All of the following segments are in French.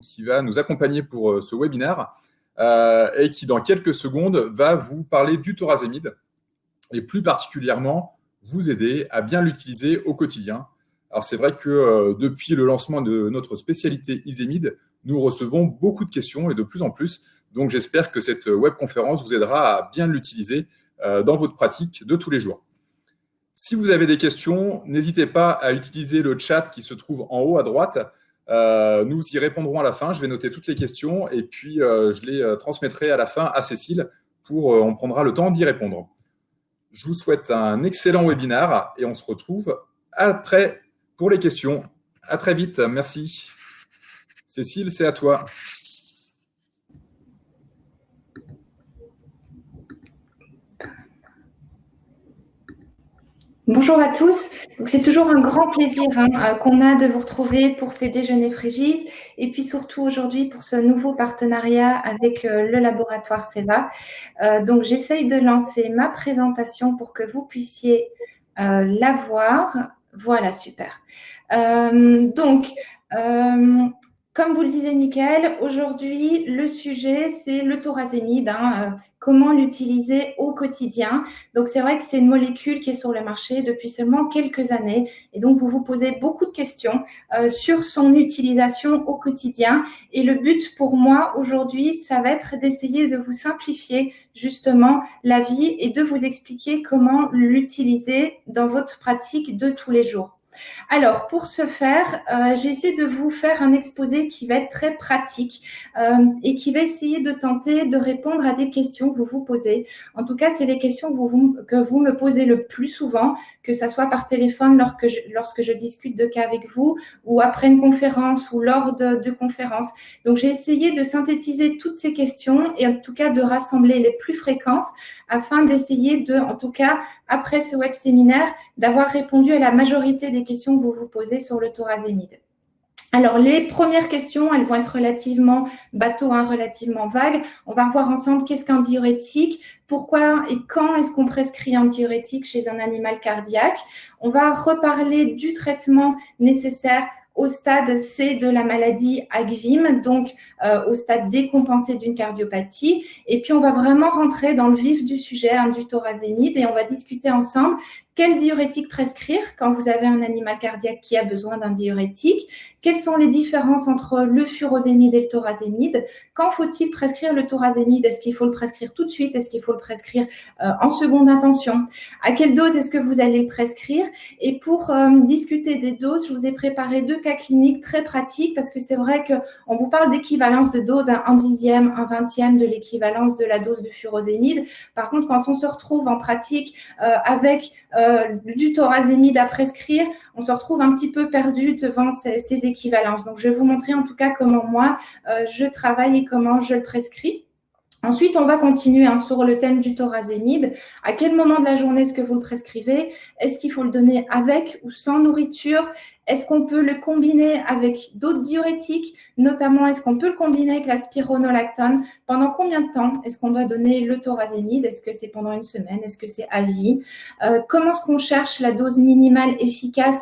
qui va nous accompagner pour ce webinaire et qui, dans quelques secondes, va vous parler du thorazémide et plus particulièrement vous aider à bien l'utiliser au quotidien. Alors, c'est vrai que depuis le lancement de notre spécialité Isémide, nous recevons beaucoup de questions et de plus en plus. Donc, j'espère que cette webconférence vous aidera à bien l'utiliser dans votre pratique de tous les jours. Si vous avez des questions, n'hésitez pas à utiliser le chat qui se trouve en haut à droite. Nous y répondrons à la fin. Je vais noter toutes les questions et puis je les transmettrai à la fin à Cécile on prendra le temps d'y répondre. Je vous souhaite un excellent webinaire et on se retrouve après pour les questions. À très vite. Merci. Cécile, c'est à toi. Bonjour à tous. C'est toujours un grand plaisir qu'on a de vous retrouver pour ces déjeuners Frégis et puis surtout aujourd'hui pour ce nouveau partenariat avec le laboratoire CEVA. Donc, j'essaye de lancer ma présentation pour que vous puissiez la voir. Voilà, super. Comme vous le disiez, Mickaël, aujourd'hui, le sujet, c'est le thorazémide, comment l'utiliser au quotidien. Donc, c'est vrai que c'est une molécule qui est sur le marché depuis seulement quelques années. Et donc, vous vous posez beaucoup de questions sur son utilisation au quotidien. Et le but pour moi, aujourd'hui, ça va être d'essayer de vous simplifier justement la vie et de vous expliquer comment l'utiliser dans votre pratique de tous les jours. Alors, pour ce faire, j'essaie de vous faire un exposé qui va être très pratique et qui va essayer de tenter de répondre à des questions que vous vous posez. En tout cas, c'est les questions que vous me posez le plus souvent, que ce soit par téléphone lorsque je discute de cas avec vous ou après une conférence ou lors de conférences. Donc, j'ai essayé de synthétiser toutes ces questions et en tout cas de rassembler les plus fréquentes afin d'essayer en tout cas, après ce web séminaire, d'avoir répondu à la majorité des questions que vous vous posez sur le thorazémide. Alors, les premières questions, elles vont être relativement bateau, relativement vagues. On va voir ensemble qu'est-ce qu'un diurétique, pourquoi et quand est-ce qu'on prescrit un diurétique chez un animal cardiaque. On va reparler du traitement nécessaire au stade C de la maladie AGVIM, donc au stade décompensé d'une cardiopathie. Et puis, on va vraiment rentrer dans le vif du sujet du thorazémide et on va discuter ensemble quel diurétique prescrire quand vous avez un animal cardiaque qui a besoin d'un diurétique. Quelles sont les différences entre le furosémide et le thorazémide? Quand faut-il prescrire le thorazémide? Est-ce qu'il faut le prescrire tout de suite? Est-ce qu'il faut le prescrire en seconde intention? À quelle dose est-ce que vous allez le prescrire? Et pour discuter des doses, je vous ai préparé 2 cas cliniques très pratiques parce que c'est vrai qu'on vous parle d'équivalence de dose à 1/10, 1/20 de l'équivalence de la dose de furosémide. Par contre, quand on se retrouve en pratique avec du thorazémide à prescrire, on se retrouve un petit peu perdu devant ces équivalences. Donc, je vais vous montrer en tout cas comment moi, je travaille et comment je le prescris. Ensuite, on va continuer sur le thème du thorazémide. À quel moment de la journée est-ce que vous le prescrivez? Est-ce qu'il faut le donner avec ou sans nourriture? Est-ce qu'on peut le combiner avec d'autres diurétiques? Notamment, est-ce qu'on peut le combiner avec la spironolactone? Pendant combien de temps est-ce qu'on doit donner le thorazémide? Est-ce que c'est pendant une semaine? Est-ce que c'est à vie? Comment est-ce qu'on cherche la dose minimale efficace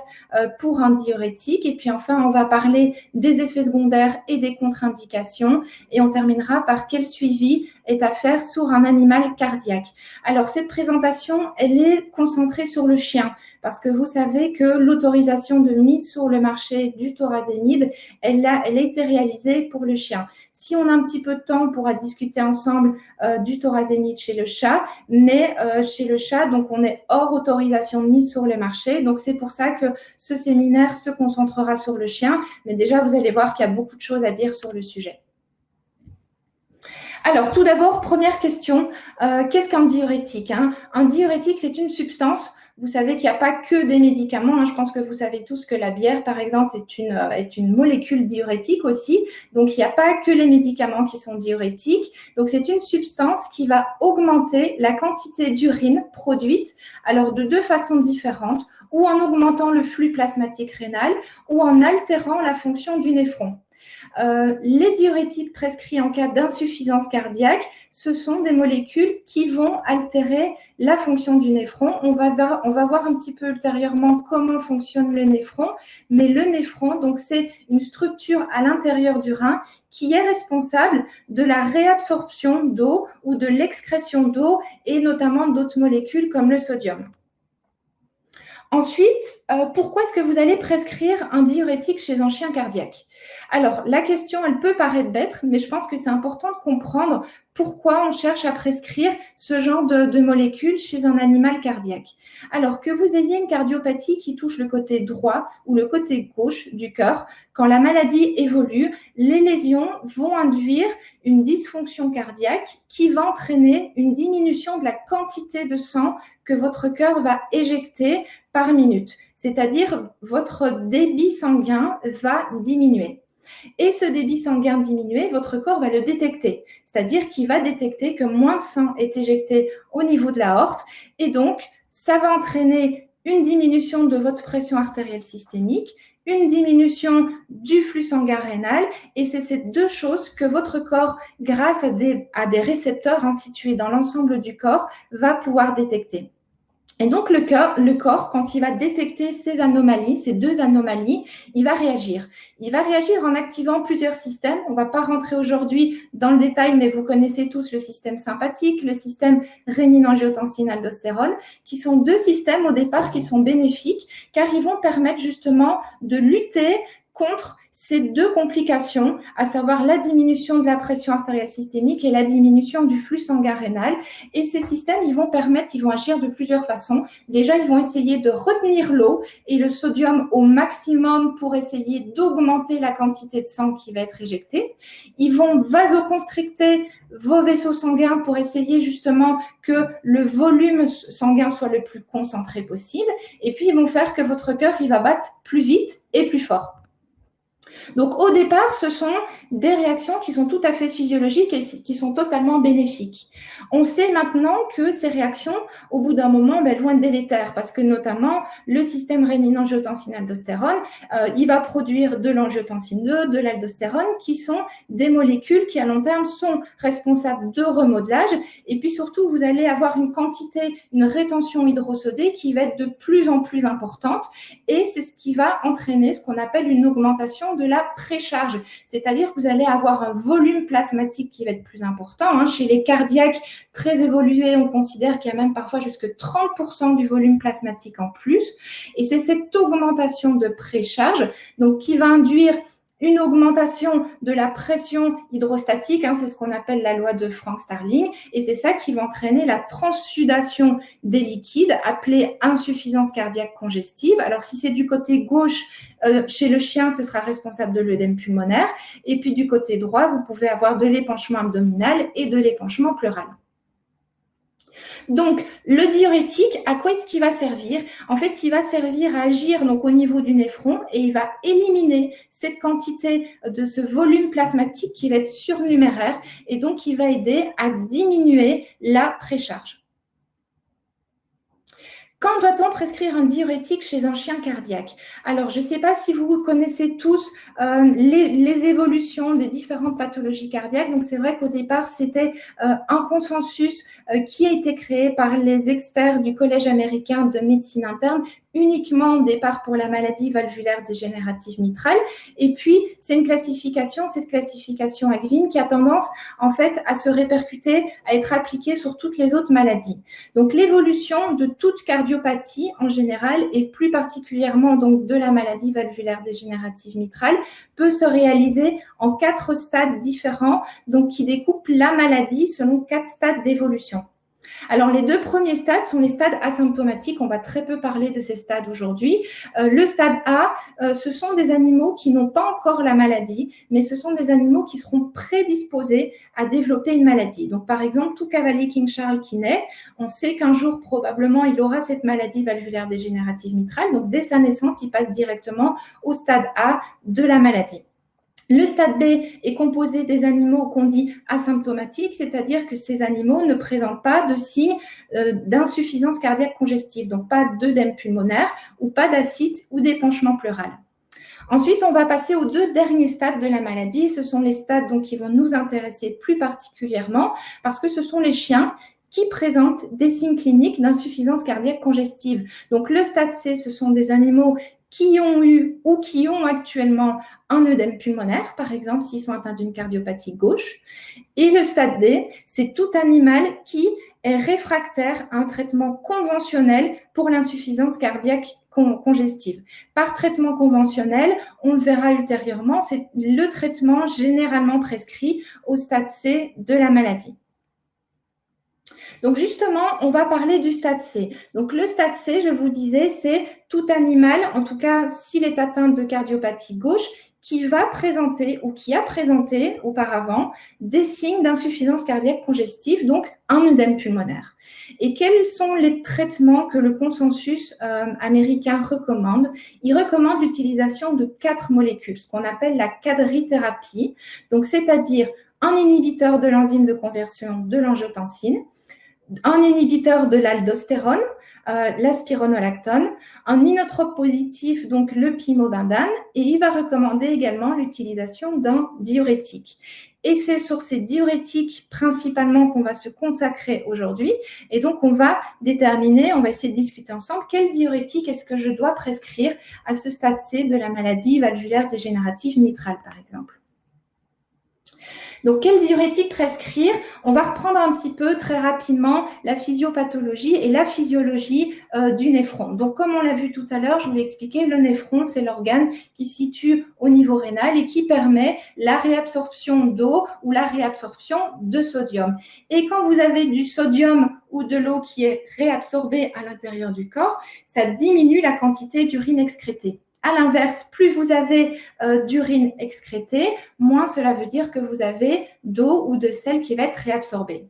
pour un diurétique? Et puis enfin, on va parler des effets secondaires et des contre-indications. Et on terminera par quel suivi est à faire sur un animal cardiaque. Alors, cette présentation, elle est concentrée sur le chien parce que vous savez que l'autorisation de mise sur le marché du thorazémide, elle a été réalisée pour le chien. Si on a un petit peu de temps, on pourra discuter ensemble du thorazémide chez le chat, mais chez le chat, donc on est hors autorisation de mise sur le marché. Donc, c'est pour ça que ce séminaire se concentrera sur le chien. Mais déjà, vous allez voir qu'il y a beaucoup de choses à dire sur le sujet. Alors, tout d'abord, première question, qu'est-ce qu'un diurétique? Un diurétique, c'est une substance. Vous savez qu'il n'y a pas que des médicaments. Je pense que vous savez tous que la bière, par exemple, est une molécule diurétique aussi. Donc, il n'y a pas que les médicaments qui sont diurétiques. Donc, c'est une substance qui va augmenter la quantité d'urine produite, alors de 2 façons différentes, ou en augmentant le flux plasmatique rénal, ou en altérant la fonction du néphron. Les diurétiques prescrits en cas d'insuffisance cardiaque, ce sont des molécules qui vont altérer la fonction du néphron. On va voir un petit peu ultérieurement comment fonctionne le néphron, mais le néphron, donc c'est une structure à l'intérieur du rein qui est responsable de la réabsorption d'eau ou de l'excrétion d'eau et notamment d'autres molécules comme le sodium. Ensuite, pourquoi est-ce que vous allez prescrire un diurétique chez un chien cardiaque? Alors, la question, elle peut paraître bête, mais je pense que c'est important de comprendre pourquoi on cherche à prescrire ce genre de molécules chez un animal cardiaque. Alors, que vous ayez une cardiopathie qui touche le côté droit ou le côté gauche du cœur, quand la maladie évolue, les lésions vont induire une dysfonction cardiaque qui va entraîner une diminution de la quantité de sang que votre cœur va éjecter par minute, c'est-à-dire votre débit sanguin va diminuer. Et ce débit sanguin diminué, votre corps va le détecter, c'est-à-dire qu'il va détecter que moins de sang est éjecté au niveau de l'aorte et donc ça va entraîner une diminution de votre pression artérielle systémique, une diminution du flux sanguin rénal et c'est ces deux choses que votre corps, grâce à des récepteurs situés dans l'ensemble du corps, va pouvoir détecter. Et donc, le corps, quand il va détecter ces anomalies, ces deux anomalies, il va réagir. Il va réagir en activant plusieurs systèmes. On ne va pas rentrer aujourd'hui dans le détail, mais vous connaissez tous le système sympathique, le système rénine-angiotensine-aldostérone, qui sont deux systèmes au départ qui sont bénéfiques, car ils vont permettre justement de lutter contre ces deux complications, à savoir la diminution de la pression artérielle systémique et la diminution du flux sanguin rénal. Et ces systèmes, ils vont agir de plusieurs façons. Déjà, ils vont essayer de retenir l'eau et le sodium au maximum pour essayer d'augmenter la quantité de sang qui va être éjectée. Ils vont vasoconstricter vos vaisseaux sanguins pour essayer justement que le volume sanguin soit le plus concentré possible. Et puis, ils vont faire que votre cœur, il va battre plus vite et plus fort. Donc, au départ, ce sont des réactions qui sont tout à fait physiologiques et qui sont totalement bénéfiques. On sait maintenant que ces réactions, au bout d'un moment, elles vont être délétères parce que notamment, le système rénine-angiotensine-aldostérone, il va produire de l'angiotensine 2, de l'aldostérone, qui sont des molécules qui, à long terme, sont responsables de remodelage. Et puis surtout, vous allez avoir une rétention hydrosodée qui va être de plus en plus importante et c'est ce qui va entraîner ce qu'on appelle une augmentation de la précharge, c'est-à-dire que vous allez avoir un volume plasmatique qui va être plus important. Chez les cardiaques très évolués, on considère qu'il y a même parfois jusque 30% du volume plasmatique en plus. Et c'est cette augmentation de précharge donc, qui va induire une augmentation de la pression hydrostatique, c'est ce qu'on appelle la loi de Frank-Starling, et c'est ça qui va entraîner la transsudation des liquides, appelée insuffisance cardiaque congestive. Alors, si c'est du côté gauche, chez le chien, ce sera responsable de l'œdème pulmonaire, et puis du côté droit, vous pouvez avoir de l'épanchement abdominal et de l'épanchement pleural. Donc, le diurétique, à quoi est-ce qu'il va servir? En fait, il va servir à agir donc, au niveau du néphron et il va éliminer cette quantité de ce volume plasmatique qui va être surnuméraire et donc il va aider à diminuer la précharge. Quand doit-on prescrire un diurétique chez un chien cardiaque? Alors, je ne sais pas si vous connaissez tous les évolutions des différentes pathologies cardiaques. Donc, c'est vrai qu'au départ, c'était un consensus qui a été créé par les experts du Collège américain de médecine interne, uniquement au départ pour la maladie valvulaire dégénérative mitrale. Et puis, c'est une classification, cette classification à Green, qui a tendance, en fait, à se répercuter, à être appliquée sur toutes les autres maladies. Donc, l'évolution de toute cardiopathie en général, et plus particulièrement donc de la maladie valvulaire dégénérative mitrale, peut se réaliser en 4 stades différents, donc qui découpent la maladie selon 4 stades d'évolution. Alors, les 2 premiers stades sont les stades asymptomatiques. On va très peu parler de ces stades aujourd'hui. Le stade A, ce sont des animaux qui n'ont pas encore la maladie, mais ce sont des animaux qui seront prédisposés à développer une maladie. Donc, par exemple, tout cavalier King Charles qui naît, on sait qu'un jour, probablement, il aura cette maladie valvulaire dégénérative mitrale. Donc, dès sa naissance, il passe directement au stade A de la maladie. Le stade B est composé des animaux qu'on dit asymptomatiques, c'est-à-dire que ces animaux ne présentent pas de signes d'insuffisance cardiaque congestive, donc pas d'œdème pulmonaire ou pas d'acide ou d'épanchement pleural. Ensuite, on va passer aux 2 derniers stades de la maladie. Ce sont les stades donc, qui vont nous intéresser plus particulièrement parce que ce sont les chiens qui présentent des signes cliniques d'insuffisance cardiaque congestive. Donc, le stade C, ce sont des animaux qui ont eu ou qui ont actuellement un œdème pulmonaire, par exemple, s'ils sont atteints d'une cardiopathie gauche. Et le stade D, c'est tout animal qui est réfractaire à un traitement conventionnel pour l'insuffisance cardiaque congestive. Par traitement conventionnel, on le verra ultérieurement, c'est le traitement généralement prescrit au stade C de la maladie. Donc justement, on va parler du stade C. Donc le stade C, je vous disais, c'est tout animal, en tout cas s'il est atteint de cardiopathie gauche, qui va présenter ou qui a présenté auparavant des signes d'insuffisance cardiaque congestive, donc un œdème pulmonaire. Et quels sont les traitements que le consensus américain recommande? Il recommande l'utilisation de 4 molécules, ce qu'on appelle la quadrithérapie, donc c'est-à-dire un inhibiteur de l'enzyme de conversion de l'angiotensine, un inhibiteur de l'aldostérone, la spironolactone, un inotrope positif, donc le pimobindane, et il va recommander également l'utilisation d'un diurétique. Et c'est sur ces diurétiques principalement qu'on va se consacrer aujourd'hui. Et donc, on va déterminer, on va essayer de discuter ensemble, quel diurétique est-ce que je dois prescrire à ce stade C de la maladie valvulaire dégénérative mitrale, par exemple. Donc, quel diurétique prescrire? On va reprendre un petit peu très rapidement la physiopathologie et la physiologie du néphron. Donc, comme on l'a vu tout à l'heure, je vous l'ai expliqué, le néphron, c'est l'organe qui se situe au niveau rénal et qui permet la réabsorption d'eau ou la réabsorption de sodium. Et quand vous avez du sodium ou de l'eau qui est réabsorbée à l'intérieur du corps, ça diminue la quantité d'urine excrétée. À l'inverse, plus vous avez d'urine excrétée, moins cela veut dire que vous avez d'eau ou de sel qui va être réabsorbée.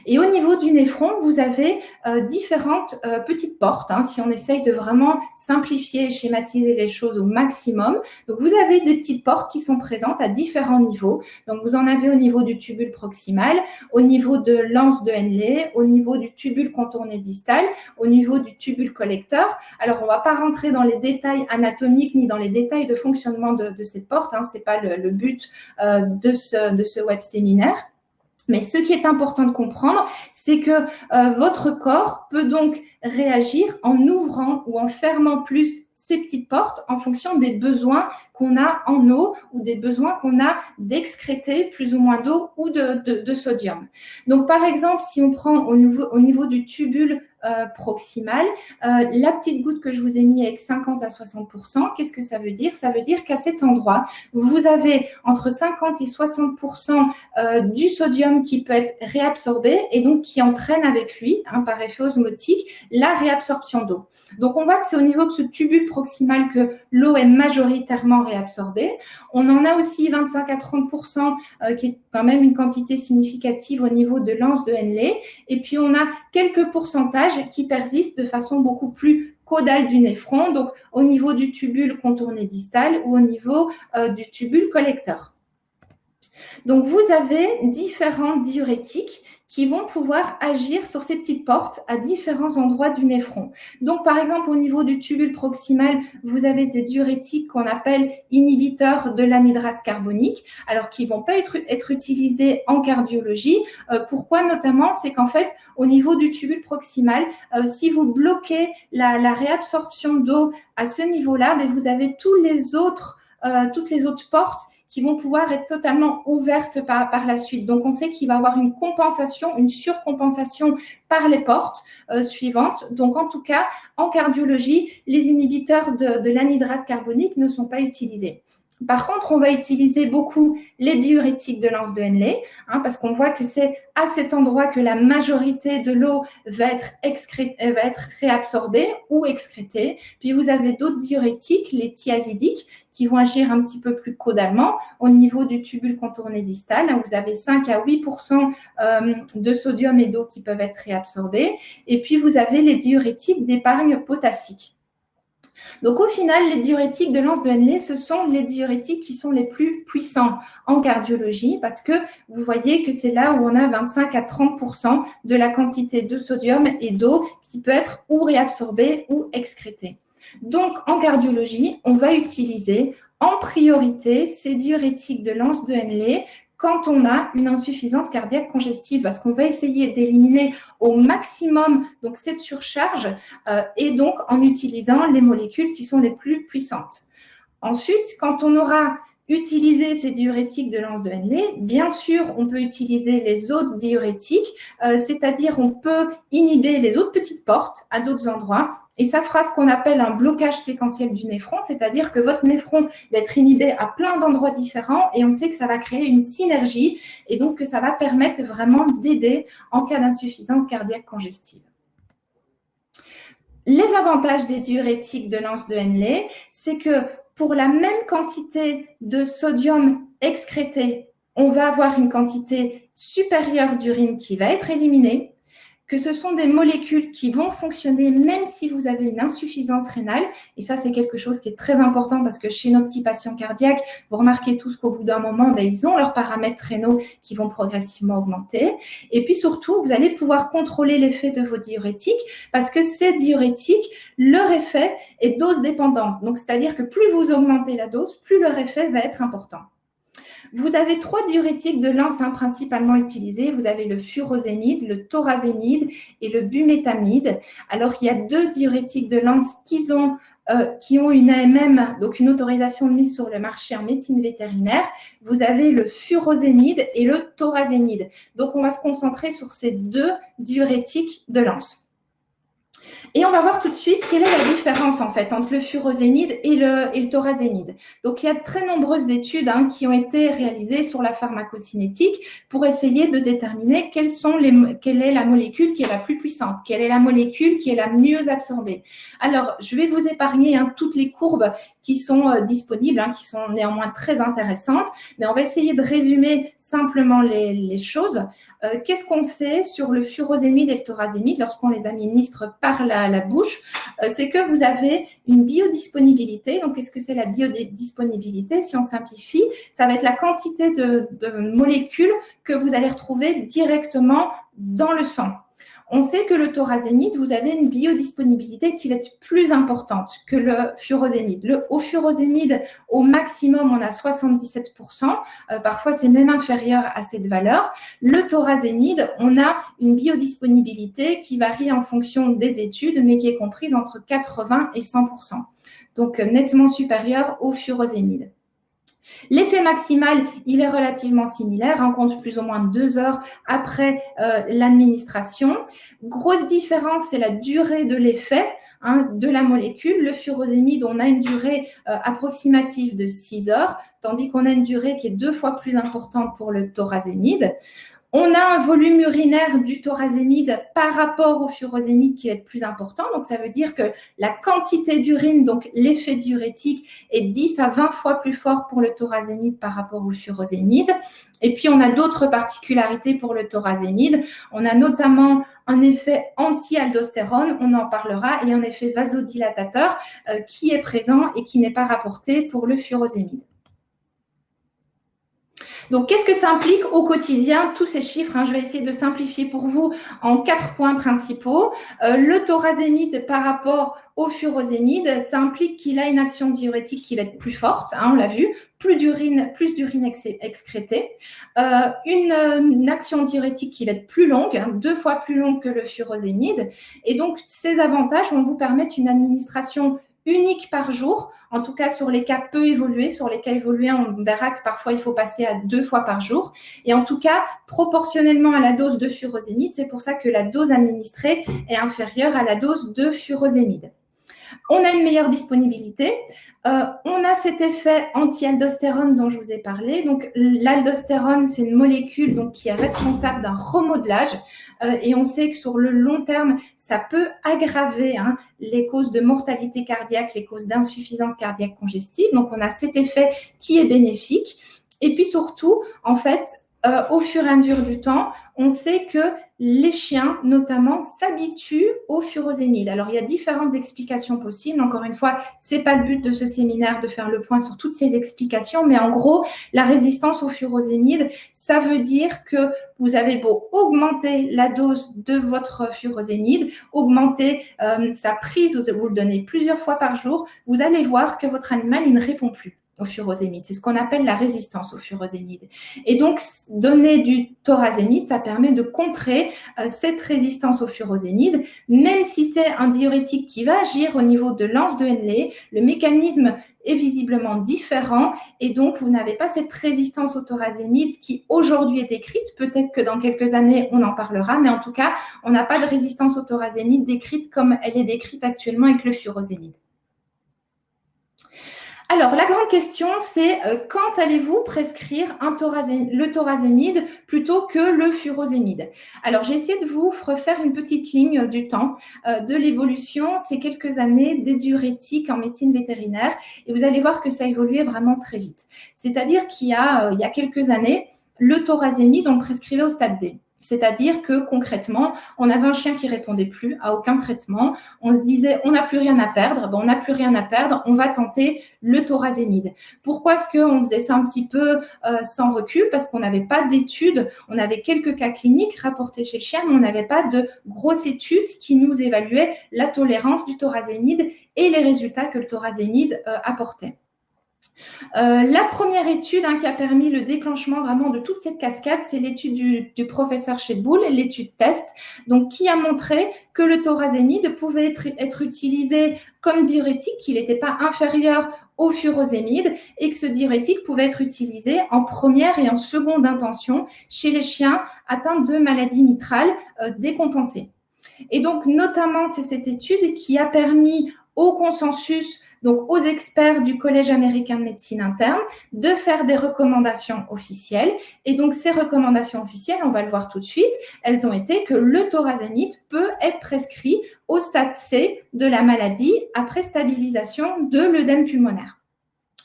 Et au niveau du néphron, vous avez différentes petites portes, si on essaye de vraiment simplifier et schématiser les choses au maximum. Donc, vous avez des petites portes qui sont présentes à différents niveaux. Donc, vous en avez au niveau du tubule proximal, au niveau de l'anse de Henle, au niveau du tubule contourné distal, au niveau du tubule collecteur. Alors, on ne va pas rentrer dans les détails anatomiques ni dans les détails de fonctionnement de cette porte. Ce n'est pas le but de ce web séminaire. Mais ce qui est important de comprendre, c'est que votre corps peut donc réagir en ouvrant ou en fermant plus ces petites portes en fonction des besoins qu'on a en eau ou des besoins qu'on a d'excréter plus ou moins d'eau ou de sodium. Donc, par exemple, si on prend au niveau du tubule proximal, la petite goutte que je vous ai mis avec 50 à 60%, qu'est-ce que ça veut dire? Ça veut dire qu'à cet endroit, vous avez entre 50 et 60% du sodium qui peut être réabsorbé et donc qui entraîne avec lui, par effet osmotique, la réabsorption d'eau. Donc, on voit que c'est au niveau de ce tubule proximal que l'eau est majoritairement réabsorbée. On en a aussi 25 à 30% qui est quand même une quantité significative au niveau de l'anse de Henle. Et puis, on a quelques pourcentages qui persistent de façon beaucoup plus caudale du néphron, donc au niveau du tubule contourné distal ou au niveau du tubule collecteur. Donc, vous avez différents diurétiques qui vont pouvoir agir sur ces petites portes à différents endroits du néphron. Donc, par exemple, au niveau du tubule proximal, vous avez des diurétiques qu'on appelle inhibiteurs de l'anhydrase carbonique, alors qui ne vont pas être utilisés en cardiologie. Pourquoi notamment? C'est qu'en fait, au niveau du tubule proximal, si vous bloquez la réabsorption d'eau à ce niveau-là, vous avez toutes les autres portes qui vont pouvoir être totalement ouvertes par la suite. Donc, on sait qu'il va y avoir une compensation, une surcompensation par les portes suivantes. Donc, en tout cas, en cardiologie, les inhibiteurs de l'anhydrase carbonique ne sont pas utilisés. Par contre, on va utiliser beaucoup les diurétiques de l'anse de Henle, parce qu'on voit que c'est à cet endroit que la majorité de l'eau va être réabsorbée ou excrétée. Puis, vous avez d'autres diurétiques, les thiazidiques, qui vont agir un petit peu plus caudalement au niveau du tubule contourné distal. Vous avez 5 à 8% de sodium et d'eau qui peuvent être réabsorbés. Et puis, vous avez les diurétiques d'épargne potassique. Donc, au final, les diurétiques de l'anse de Henle, ce sont les diurétiques qui sont les plus puissants en cardiologie parce que vous voyez que c'est là où on a 25 à 30% de la quantité de sodium et d'eau qui peut être ou réabsorbée ou excrétée. Donc, en cardiologie, on va utiliser en priorité ces diurétiques de l'anse de Henle quand on a une insuffisance cardiaque congestive, parce qu'on va essayer d'éliminer au maximum donc cette surcharge et donc en utilisant les molécules qui sont les plus puissantes. Ensuite, quand on aura utilisé ces diurétiques de l'anse de Henle, bien sûr, on peut utiliser les autres diurétiques, c'est-à-dire on peut inhiber les autres petites portes à d'autres endroits. Et ça fera ce qu'on appelle un blocage séquentiel du néphron, c'est-à-dire que votre néphron va être inhibé à plein d'endroits différents et on sait que ça va créer une synergie et donc que ça va permettre vraiment d'aider en cas d'insuffisance cardiaque congestive. Les avantages des diurétiques de l'anse de Henle, c'est que pour la même quantité de sodium excrété, on va avoir une quantité supérieure d'urine qui va être éliminée, que ce sont des molécules qui vont fonctionner même si vous avez une insuffisance rénale. Et ça, c'est quelque chose qui est très important parce que chez nos petits patients cardiaques, vous remarquez tous qu'au bout d'un moment, ils ont leurs paramètres rénaux qui vont progressivement augmenter. Et puis surtout, vous allez pouvoir contrôler l'effet de vos diurétiques parce que ces diurétiques, leur effet est dose dépendant. Donc, c'est-à-dire que plus vous augmentez la dose, plus leur effet va être important. Vous avez 3 diurétiques de l'anse principalement utilisés. Vous avez le furosémide, le thorazémide et le bumétamide. Alors, il y a 2 diurétiques de l'anse qui ont une AMM, donc une autorisation de mise sur le marché en médecine vétérinaire. Vous avez le furosémide et le thorazémide. Donc, on va se concentrer sur ces 2 diurétiques de l'anse. Et on va voir tout de suite quelle est la différence en fait entre le furosémide et le thorazémide. Donc, il y a de très nombreuses études qui ont été réalisées sur la pharmacocinétique pour essayer de déterminer quelle est la molécule qui est la plus puissante, quelle est la molécule qui est la mieux absorbée. Alors, je vais vous épargner toutes les courbes qui sont disponibles, qui sont néanmoins très intéressantes, mais on va essayer de résumer simplement les choses. Qu'est-ce qu'on sait sur le furosémide et le thorazémide lorsqu'on les administre par la bouche? C'est que vous avez une biodisponibilité. Donc, qu'est-ce que c'est la biodisponibilité? Si on simplifie, ça va être la quantité de molécules que vous allez retrouver directement dans le sang. On sait que le thorazémide, vous avez une biodisponibilité qui va être plus importante que le furosémide. Au furosémide, au maximum, on a 77%. Parfois, c'est même inférieur à cette valeur. Le thorazémide, on a une biodisponibilité qui varie en fonction des études, mais qui est comprise entre 80 et 100%. Donc, nettement supérieur au furosémide. L'effet maximal, il est relativement similaire, on compte plus ou moins 2 heures après l'administration. Grosse différence, c'est la durée de l'effet de la molécule. Le furosémide, on a une durée approximative de 6 heures, tandis qu'on a une durée qui est 2 fois plus importante pour le thorazémide. On a un volume urinaire du thorazémide par rapport au furosémide qui va être plus important. Donc, ça veut dire que la quantité d'urine, donc l'effet diurétique, est 10 à 20 fois plus fort pour le thorazémide par rapport au furosémide. Et puis, on a d'autres particularités pour le thorazémide. On a notamment un effet anti-aldostérone, on en parlera, et un effet vasodilatateur qui est présent et qui n'est pas rapporté pour le furosémide. Donc, qu'est-ce que ça implique au quotidien, tous ces chiffres? Je vais essayer de simplifier pour vous en 4 points principaux. Le thorazémide par rapport au furosémide, ça implique qu'il a une action diurétique qui va être plus forte, on l'a vu, plus d'urine excrétée, une action diurétique qui va être plus longue, 2 fois plus longue que le furosémide. Et donc, ces avantages vont vous permettre une administration unique par jour, en tout cas sur les cas peu évolués. Sur les cas évolués, on verra que parfois il faut passer à 2 fois par jour. Et en tout cas, proportionnellement à la dose de furosémide, c'est pour ça que la dose administrée est inférieure à la dose de furosémide. On a une meilleure disponibilité. On a cet effet anti-aldostérone dont je vous ai parlé. Donc, l'aldostérone, c'est une molécule qui est responsable d'un remodelage et on sait que sur le long terme, ça peut aggraver les causes de mortalité cardiaque, les causes d'insuffisance cardiaque congestive. Donc, on a cet effet qui est bénéfique. Et puis surtout, en fait, au fur et à mesure du temps, on sait que les chiens, notamment, s'habituent au furosémide. Alors, il y a différentes explications possibles. Encore une fois, ce n'est pas le but de ce séminaire de faire le point sur toutes ces explications, mais en gros, la résistance au furosémide, ça veut dire que vous avez beau augmenter la dose de votre furosémide, augmenter sa prise, vous le donnez plusieurs fois par jour, vous allez voir que votre animal, il ne répond plus. au furosémide. C'est ce qu'on appelle la résistance au furosémide. Et donc, donner du thorazémide, ça permet de contrer cette résistance au furosémide, même si c'est un diurétique qui va agir au niveau de l'anse de Henle, le mécanisme est visiblement différent et donc vous n'avez pas cette résistance au thorazémide qui aujourd'hui est décrite. Peut-être que dans quelques années, on en parlera, mais en tout cas, on n'a pas de résistance au thorazémide décrite comme elle est décrite actuellement avec le furosémide. Alors, la grande question, c'est quand allez-vous prescrire le thorazémide plutôt que le furosémide? Alors, j'ai essayé de vous refaire une petite ligne du temps de l'évolution ces quelques années des diurétiques en médecine vétérinaire et vous allez voir que ça évoluait vraiment très vite. C'est-à-dire qu'il y a quelques années, le thorazémide, on le prescrivait au stade D. C'est-à-dire que concrètement, on avait un chien qui répondait plus à aucun traitement. On se disait, on n'a plus rien à perdre. On n'a plus rien à perdre. On va tenter le thorazémide. Pourquoi est-ce qu'on faisait ça un petit peu sans recul? Parce qu'on n'avait pas d'études. On avait quelques cas cliniques rapportés chez le chien, mais on n'avait pas de grosses études qui nous évaluaient la tolérance du thorazémide et les résultats que le thorazémide apportait. La première étude qui a permis le déclenchement vraiment de toute cette cascade, c'est l'étude du professeur Schedbull, l'étude test, donc qui a montré que le thorazémide pouvait être utilisé comme diurétique, qu'il n'était pas inférieur au furosémide et que ce diurétique pouvait être utilisé en première et en seconde intention chez les chiens atteints de maladies mitrales décompensées. Et donc, notamment, c'est cette étude qui a permis au consensus, donc aux experts du Collège américain de médecine interne, de faire des recommandations officielles. Et donc, ces recommandations officielles, on va le voir tout de suite, elles ont été que le thorazémide peut être prescrit au stade C de la maladie après stabilisation de l'œdème pulmonaire.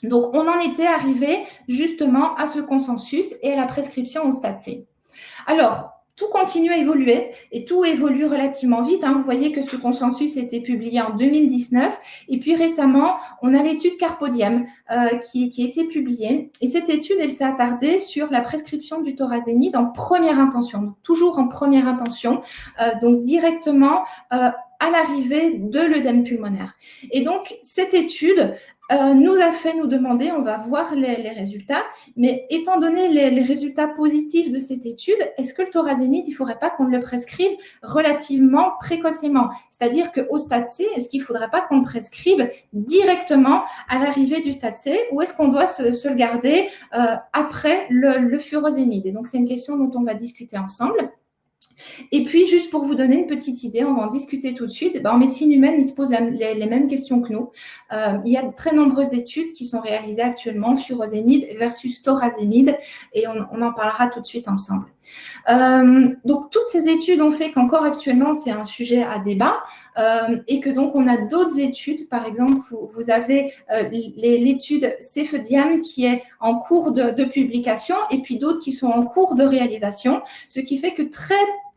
Donc, on en était arrivé justement à ce consensus et à la prescription au stade C. Alors, tout continue à évoluer et tout évolue relativement vite. Vous voyez que ce consensus a été publié en 2019 et puis récemment, on a l'étude Carpodium qui a été publiée. Et cette étude, elle s'est attardée sur la prescription du thorazémide en première intention, donc toujours en première intention, donc directement à l'arrivée de l'œdème pulmonaire. Et donc, cette étude nous a fait nous demander, on va voir les résultats, mais étant donné les résultats positifs de cette étude, est-ce que le thorazémide, il ne faudrait pas qu'on le prescrive relativement précocement? C'est-à-dire qu'au stade C, est-ce qu'il ne faudrait pas qu'on le prescrive directement à l'arrivée du stade C ou est-ce qu'on doit se le garder après le furosémide? Et donc, c'est une question dont on va discuter ensemble. Et puis, juste pour vous donner une petite idée, on va en discuter tout de suite. En médecine humaine, ils se posent les mêmes questions que nous. Il y a de très nombreuses études qui sont réalisées actuellement, furosémide versus thorazémide, et on en parlera tout de suite ensemble. Donc, toutes ces études ont fait qu'encore actuellement, c'est un sujet à débat, et que donc, on a d'autres études. Par exemple, vous avez l'étude Cefediam qui est en cours de publication, et puis d'autres qui sont en cours de réalisation, ce qui fait que très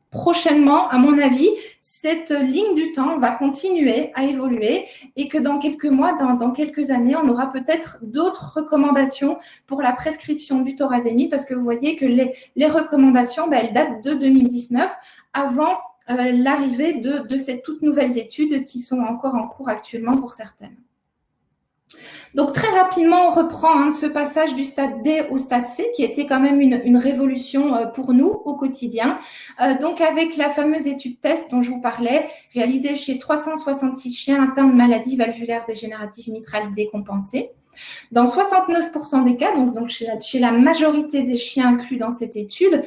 prochainement, à mon avis, cette ligne du temps va continuer à évoluer et que dans quelques mois, dans quelques années, on aura peut-être d'autres recommandations pour la prescription du thorazémide parce que vous voyez que les recommandations, elles datent de 2019 avant l'arrivée de ces toutes nouvelles études qui sont encore en cours actuellement pour certaines. Donc, très rapidement, on reprend ce passage du stade D au stade C qui était quand même une révolution pour nous au quotidien. Donc, avec la fameuse étude test dont je vous parlais, réalisée chez 366 chiens atteints de maladies valvulaires dégénératives mitrales décompensées. Dans 69% des cas, donc chez la majorité des chiens inclus dans cette étude,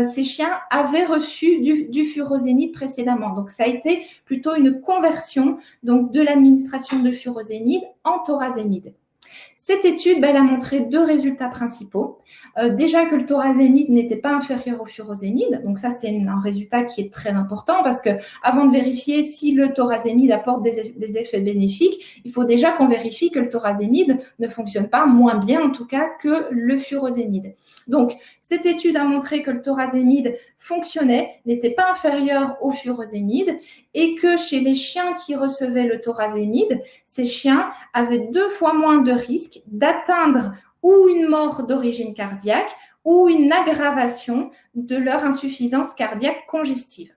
ces chiens avaient reçu du furosémide précédemment. Donc, ça a été plutôt une conversion donc, de l'administration de furosémide en thorazémide. Cette étude, elle a montré deux résultats principaux. Déjà que le thorazémide n'était pas inférieur au furosémide, donc ça c'est un résultat qui est très important parce que avant de vérifier si le thorazémide apporte des effets bénéfiques, il faut déjà qu'on vérifie que le thorazémide ne fonctionne pas moins bien en tout cas que le furosémide. Donc cette étude a montré que le thorazémide fonctionnait, n'était pas inférieur au furosémide et que chez les chiens qui recevaient le thorazémide, ces chiens avaient 2 fois moins de risque d'atteindre ou une mort d'origine cardiaque ou une aggravation de leur insuffisance cardiaque congestive.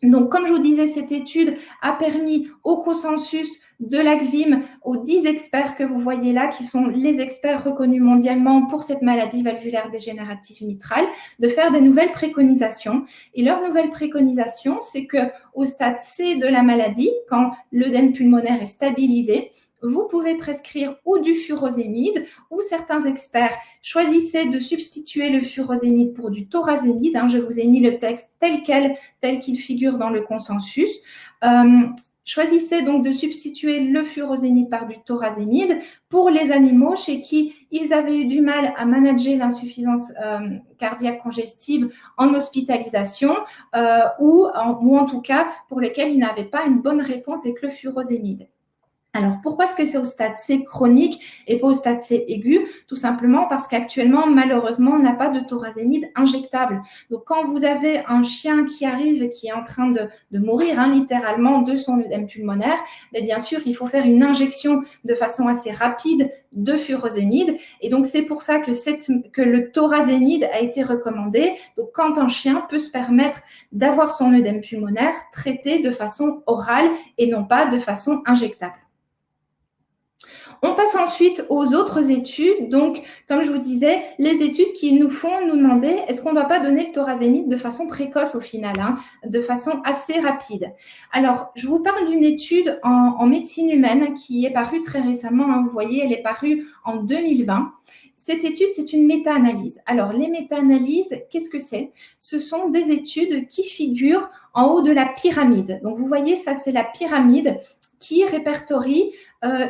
Donc, comme je vous disais, cette étude a permis au consensus de l'ACVIM aux 10 experts que vous voyez là, qui sont les experts reconnus mondialement pour cette maladie valvulaire dégénérative mitrale, de faire des nouvelles préconisations. Et leur nouvelle préconisation, c'est qu'au stade C de la maladie, quand l'œdème pulmonaire est stabilisé, vous pouvez prescrire ou du furosémide, ou certains experts choisissaient de substituer le furosémide pour du thorazémide. Je vous ai mis le texte tel qu'il figure dans le consensus. Choisissez donc de substituer le furosémide par du thorazémide pour les animaux chez qui ils avaient eu du mal à manager l'insuffisance cardiaque congestive en hospitalisation ou en tout cas pour lesquels ils n'avaient pas une bonne réponse avec le furosémide. Alors, pourquoi est-ce que c'est au stade C chronique et pas au stade C aigu? Tout simplement parce qu'actuellement, malheureusement, on n'a pas de thorazémide injectable. Donc, quand vous avez un chien qui arrive et qui est en train de mourir littéralement de son œdème pulmonaire, bien sûr, il faut faire une injection de façon assez rapide de furosémide. Et donc, c'est pour ça que le thorazémide a été recommandé. Donc, quand un chien peut se permettre d'avoir son œdème pulmonaire traité de façon orale et non pas de façon injectable. On passe ensuite aux autres études. Donc, comme je vous disais, les études qui nous font nous demander est-ce qu'on ne doit pas donner le thorazémide de façon précoce au final, de façon assez rapide. Alors, je vous parle d'une étude en médecine humaine qui est parue très récemment. Vous voyez, elle est parue en 2020. Cette étude, c'est une méta-analyse. Alors, les méta-analyses, qu'est-ce que c'est? Ce sont des études qui figurent en haut de la pyramide. Donc, vous voyez, ça, c'est la pyramide qui répertorie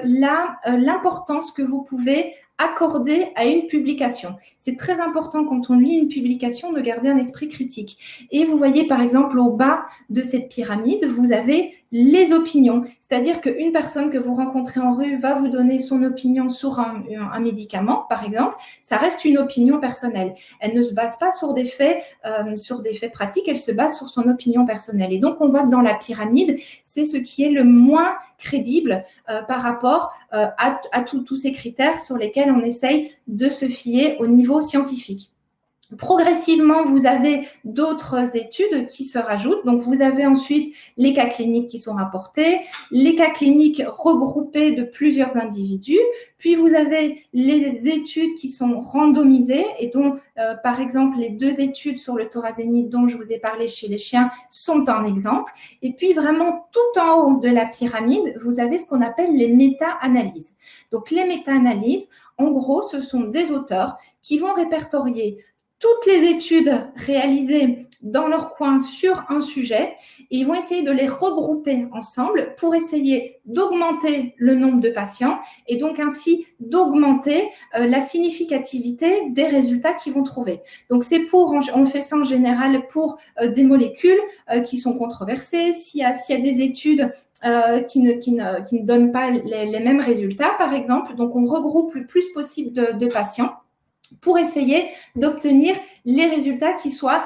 l'importance que vous pouvez accorder à une publication. C'est très important quand on lit une publication de garder un esprit critique. Et vous voyez par exemple au bas de cette pyramide, vous avez les opinions. C'est-à-dire qu'une personne que vous rencontrez en rue va vous donner son opinion sur un médicament, par exemple. Ça reste une opinion personnelle. Elle ne se base pas sur des faits pratiques, elle se base sur son opinion personnelle. Et donc, on voit que dans la pyramide, c'est ce qui est le moins crédible par rapport à tous ces critères sur lesquels on essaye de se fier au niveau scientifique. Progressivement, vous avez d'autres études qui se rajoutent. Donc, vous avez ensuite les cas cliniques qui sont rapportés, les cas cliniques regroupés de plusieurs individus. Puis, vous avez les études qui sont randomisées et dont, par exemple, les 2 études sur le thorazémide dont je vous ai parlé chez les chiens sont un exemple. Et puis, vraiment, tout en haut de la pyramide, vous avez ce qu'on appelle les méta-analyses. Donc, les méta-analyses, en gros, ce sont des auteurs qui vont répertorier toutes les études réalisées dans leur coin sur un sujet et ils vont essayer de les regrouper ensemble pour essayer d'augmenter le nombre de patients et donc ainsi d'augmenter la significativité des résultats qu'ils vont trouver. Donc, on fait ça en général pour des molécules qui sont controversées. S'il y a des études qui ne donnent pas les mêmes résultats, par exemple, donc on regroupe le plus possible de patients pour essayer d'obtenir les résultats qui soient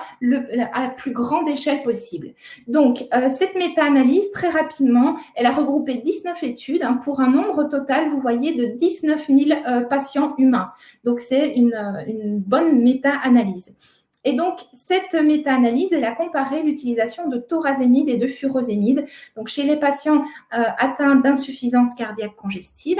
à la plus grande échelle possible. Donc, cette méta-analyse, très rapidement, elle a regroupé 19 études pour un nombre total, vous voyez, de 19 000 patients humains. Donc, c'est une bonne méta-analyse. Et donc, cette méta-analyse, elle a comparé l'utilisation de thorazémide et de furosémide, donc chez les patients atteints d'insuffisance cardiaque congestive.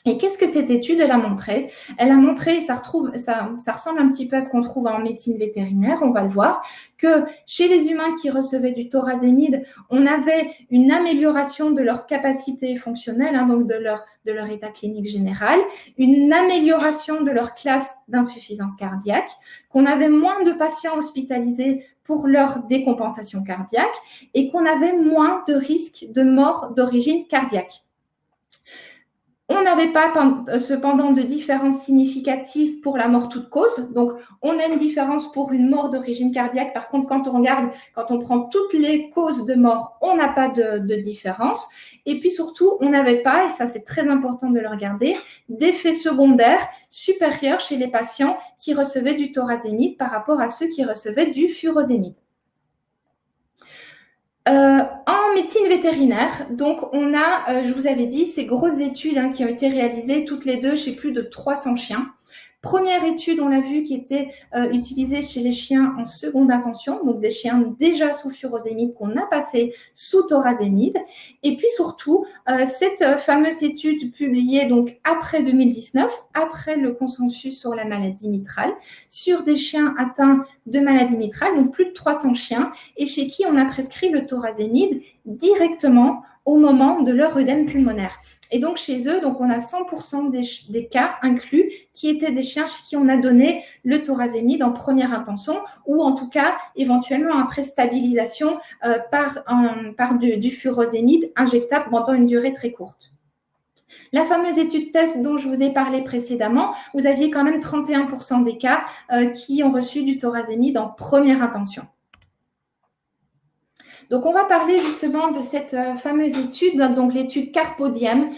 Et qu'est-ce que cette étude elle a montré? Elle a montré, ça ressemble un petit peu à ce qu'on trouve en médecine vétérinaire, on va le voir, que chez les humains qui recevaient du thorazémide, on avait une amélioration de leur capacité fonctionnelle, donc de leur état clinique général, une amélioration de leur classe d'insuffisance cardiaque, qu'on avait moins de patients hospitalisés pour leur décompensation cardiaque et qu'on avait moins de risques de mort d'origine cardiaque. On n'avait pas cependant de différence significative pour la mort toute cause. Donc, on a une différence pour une mort d'origine cardiaque. Par contre, quand on prend toutes les causes de mort, on n'a pas de différence. Et puis surtout, on n'avait pas, et ça c'est très important de le regarder, d'effets secondaires supérieurs chez les patients qui recevaient du thorazémide par rapport à ceux qui recevaient du furosémide. En médecine vétérinaire, donc on a, je vous avais dit, ces grosses études qui ont été réalisées toutes les deux chez plus de 300 chiens Première étude, on l'a vu, qui était utilisée chez les chiens en seconde intention, donc des chiens déjà sous furosémide qu'on a passé sous thorazémide. Et puis surtout, cette fameuse étude publiée donc après 2019, après le consensus sur la maladie mitrale, sur des chiens atteints de maladie mitrale, donc plus de 300 chiens, et chez qui on a prescrit le thorazémide directement au moment de leur œdème pulmonaire. Et donc, chez eux, donc on a 100% des cas inclus qui étaient des chiens chez qui on a donné le thorazémide en première intention ou en tout cas, éventuellement, après stabilisation par du furosémide injectable pendant une durée très courte. La fameuse étude test dont je vous ai parlé précédemment, vous aviez quand même 31% des cas qui ont reçu du thorazémide en première intention. Donc, on va parler justement de cette fameuse étude, donc l'étude Carpodiem,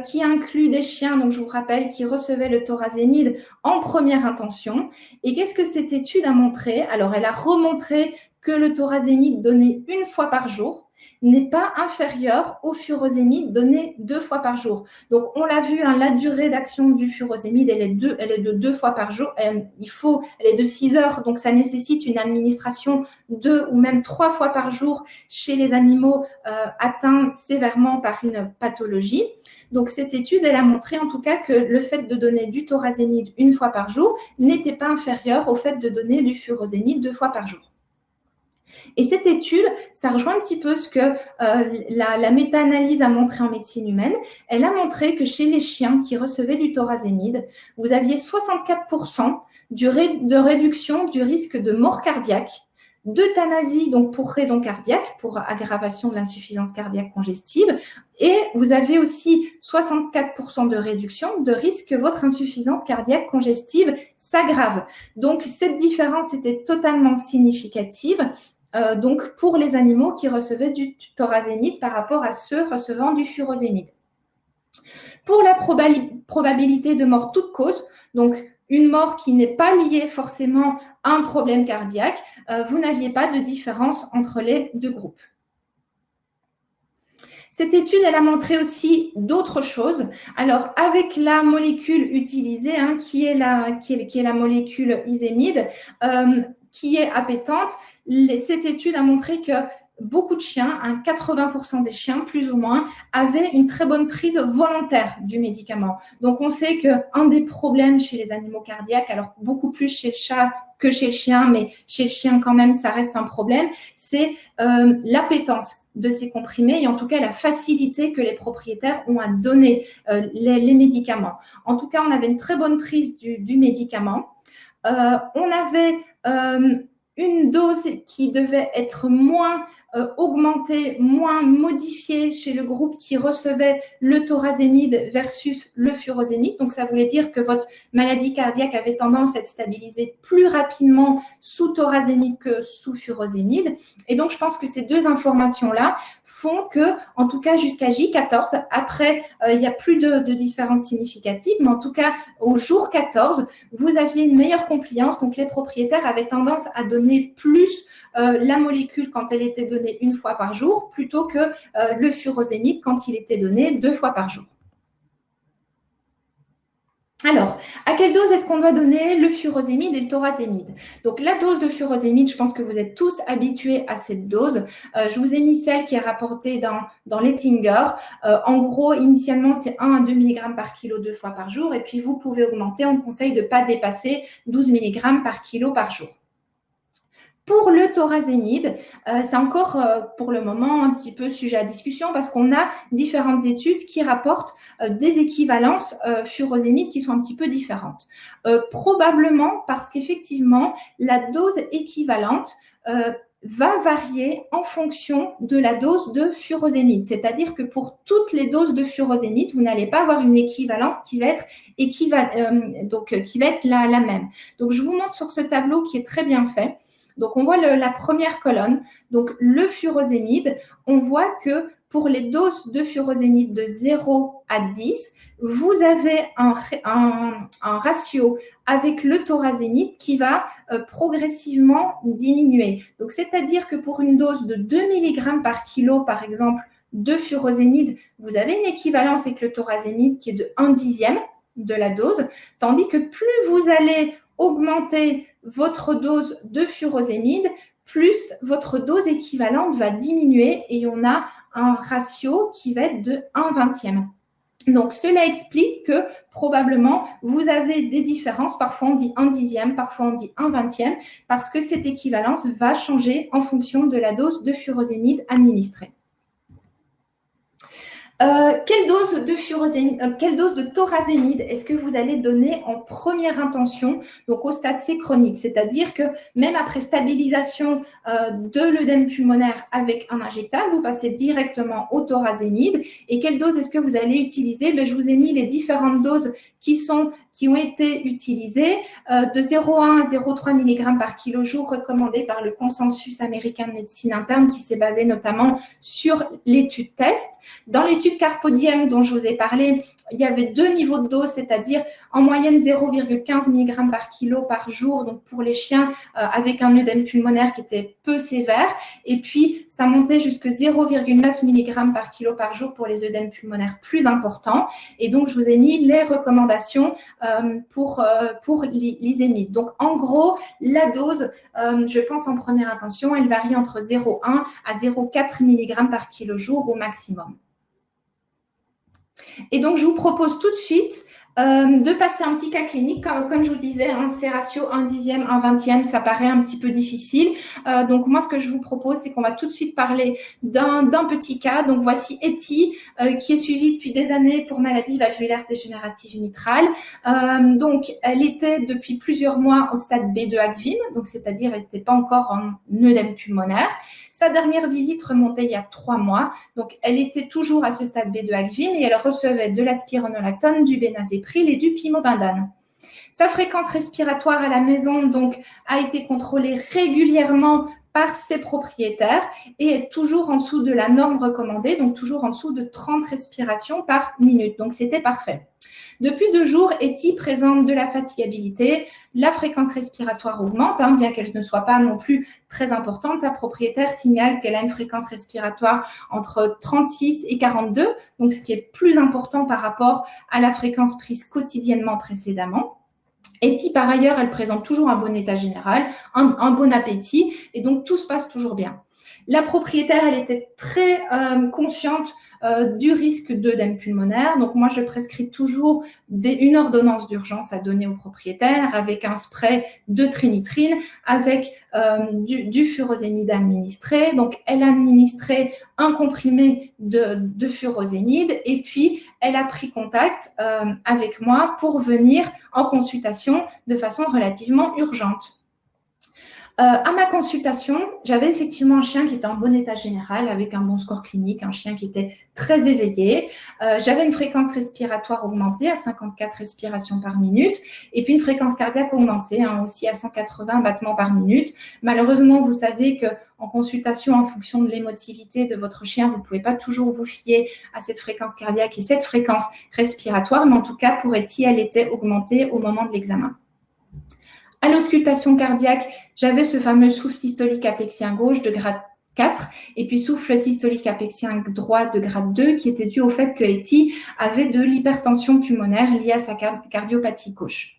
qui inclut des chiens, donc je vous rappelle, qui recevaient le thorazémide en première intention. Et qu'est-ce que cette étude a montré? Alors, elle a remontré que le thorazémide donné une fois par jour n'est pas inférieur au furosémide donné 2 fois par jour. Donc, on l'a vu, hein, la durée d'action du furosémide, elle est de 2 fois par jour. Elle est de 6 heures, donc ça nécessite une administration 2 ou même 3 fois par jour chez les animaux atteints sévèrement par une pathologie. Donc, cette étude, elle a montré en tout cas que le fait de donner du thorazémide une fois par jour n'était pas inférieur au fait de donner du furosémide 2 fois par jour. Et cette étude, ça rejoint un petit peu ce que la méta-analyse a montré en médecine humaine. Elle a montré que chez les chiens qui recevaient du thorazémide, vous aviez 64% de réduction du risque de mort cardiaque, d'euthanasie, donc pour raison cardiaque, pour aggravation de l'insuffisance cardiaque congestive, et vous avez aussi 64% de réduction de risque que votre insuffisance cardiaque congestive s'aggrave. Donc, cette différence était totalement significative. Donc pour les animaux qui recevaient du thorazémide par rapport à ceux recevant du furosémide. Pour la probabilité de mort toute cause, donc une mort qui n'est pas liée forcément à un problème cardiaque, vous n'aviez pas de différence entre les deux groupes. Cette étude, elle a montré aussi d'autres choses. Alors, avec la molécule utilisée, hein, qui est la molécule isémide, qui est appétante, cette étude a montré que beaucoup de chiens, 80% des chiens plus ou moins, avaient une très bonne prise volontaire du médicament. Donc, on sait qu'un des problèmes chez les animaux cardiaques, alors beaucoup plus chez le chat que chez le chien, mais chez le chien quand même, ça reste un problème, c'est l'appétence de ces comprimés et en tout cas la facilité que les propriétaires ont à donner les médicaments. En tout cas, on avait une très bonne prise du médicament. On avait une dose qui devait être moins augmentée, moins modifiée chez le groupe qui recevait le thorazémide versus le furosémide. Donc, ça voulait dire que votre maladie cardiaque avait tendance à être stabilisée plus rapidement sous thorazémide que sous furosémide. Et donc, je pense que ces deux informations-là font que, en tout cas, jusqu'à J14, après, il n'y a plus de différence significative, mais en tout cas, au jour 14, vous aviez une meilleure compliance. Donc, les propriétaires avaient tendance à donner plus la molécule quand elle était donnée une fois par jour plutôt que le furosémide quand il était donné 2 fois par jour. Alors, à quelle dose est-ce qu'on doit donner le furosémide et le thorazémide? Donc, la dose de furosémide, je pense que vous êtes tous habitués à cette dose. Je vous ai mis celle qui est rapportée dans l'Ettinger. En gros, initialement, c'est 1 à 2 mg par kilo 2 fois par jour. Et puis, vous pouvez augmenter. On conseille de ne pas dépasser 12 mg par kilo par jour. Pour le thorazémide, c'est encore pour le moment un petit peu sujet à discussion parce qu'on a différentes études qui rapportent des équivalences furosémide qui sont un petit peu différentes. Probablement parce qu'effectivement, la dose équivalente va varier en fonction de la dose de furosémide. C'est-à-dire que pour toutes les doses de furosémide, vous n'allez pas avoir une équivalence qui va être, qui va être la même. Donc, je vous montre sur ce tableau qui est très bien fait. Donc, on voit la première colonne, donc le furosémide. On voit que pour les doses de furosémide de 0 à 10, vous avez un ratio avec le thorazémide qui va progressivement diminuer. Donc, c'est-à-dire que pour une dose de 2 mg par kilo, par exemple, de furosémide, vous avez une équivalence avec le thorazémide qui est de 1/10. de la dose, tandis que plus vous allez augmenter votre dose de furosémide, plus votre dose équivalente va diminuer et on a un ratio qui va être de 1/20e. Donc, cela explique que probablement, vous avez des différences. Parfois, on dit 1/10e, parfois, on dit 1/20e, parce que cette équivalence va changer en fonction de la dose de furosémide administrée. Quelle dose de thorazémide est-ce que vous allez donner en première intention, donc au stade C chronique, c'est-à-dire que même après stabilisation de l'œdème pulmonaire avec un injectable, vous passez directement au thorazémide. Et quelle dose est-ce que vous allez utiliser? Je vous ai mis les différentes doses qui ont été utilisées, de 0,1 à 0,3 mg par kilo jour recommandées par le consensus américain de médecine interne qui s'est basé notamment sur l'étude test. Dans l'étude Carpodiem dont je vous ai parlé, il y avait 2 niveaux de dose, c'est-à-dire en moyenne 0,15 mg par kilo par jour, donc pour les chiens avec un œdème pulmonaire qui était peu sévère, et puis ça montait jusqu'à 0,9 mg par kilo par jour pour les œdèmes pulmonaires plus importants. Et donc, je vous ai mis les recommandations pour l'izémide. Donc, en gros, la dose, je pense en première intention, elle varie entre 0,1 à 0,4 mg par kilo jour au maximum. Et donc, je vous propose tout de suite de passer un petit cas clinique. Comme je vous disais, ces ratios 1/10e, 1/20e, ça paraît un petit peu difficile. Donc, moi, ce que je vous propose, c'est qu'on va tout de suite parler d'un petit cas. Donc, voici Etty, qui est suivie depuis des années pour maladie valvulaire dégénérative mitrale. Donc, elle était depuis plusieurs mois au stade B2 ACVIM, donc c'est-à-dire elle n'était pas encore en œdème pulmonaire. Sa dernière visite remontait il y a 3 mois. Donc, elle était toujours à ce stade B2 ACVIM et elle recevait de la spironolactone, du bénazépryl et du pimobendan. Sa fréquence respiratoire à la maison donc, a été contrôlée régulièrement par ses propriétaires et est toujours en dessous de la norme recommandée, donc toujours en dessous de 30 respirations par minute. Donc, c'était parfait. Depuis 2 jours, Etty présente de la fatigabilité, la fréquence respiratoire augmente, bien qu'elle ne soit pas non plus très importante. Sa propriétaire signale qu'elle a une fréquence respiratoire entre 36 et 42, donc ce qui est plus important par rapport à la fréquence prise quotidiennement précédemment. Etty, par ailleurs, elle présente toujours un bon état général, un bon appétit, et donc tout se passe toujours bien. La propriétaire, elle était très consciente du risque d'œdème pulmonaire. Donc, moi, je prescris toujours une ordonnance d'urgence à donner au propriétaire avec un spray de trinitrine, avec du furosémide administré. Donc, elle a administré un comprimé de furosémide et puis elle a pris contact avec moi pour venir en consultation de façon relativement urgente. À ma consultation, j'avais effectivement un chien qui était en bon état général avec un bon score clinique, un chien qui était très éveillé. J'avais une fréquence respiratoire augmentée à 54 respirations par minute et puis une fréquence cardiaque augmentée aussi à 180 battements par minute. Malheureusement, vous savez qu'en consultation, en fonction de l'émotivité de votre chien, vous ne pouvez pas toujours vous fier à cette fréquence cardiaque et cette fréquence respiratoire, mais en tout cas, pour Etty, elle était augmentée au moment de l'examen. À l'auscultation cardiaque, j'avais ce fameux souffle systolique apeksien gauche de grade 4 et puis souffle systolique apeksien droit de grade 2 qui était dû au fait que Etty avait de l'hypertension pulmonaire liée à sa cardiopathie gauche.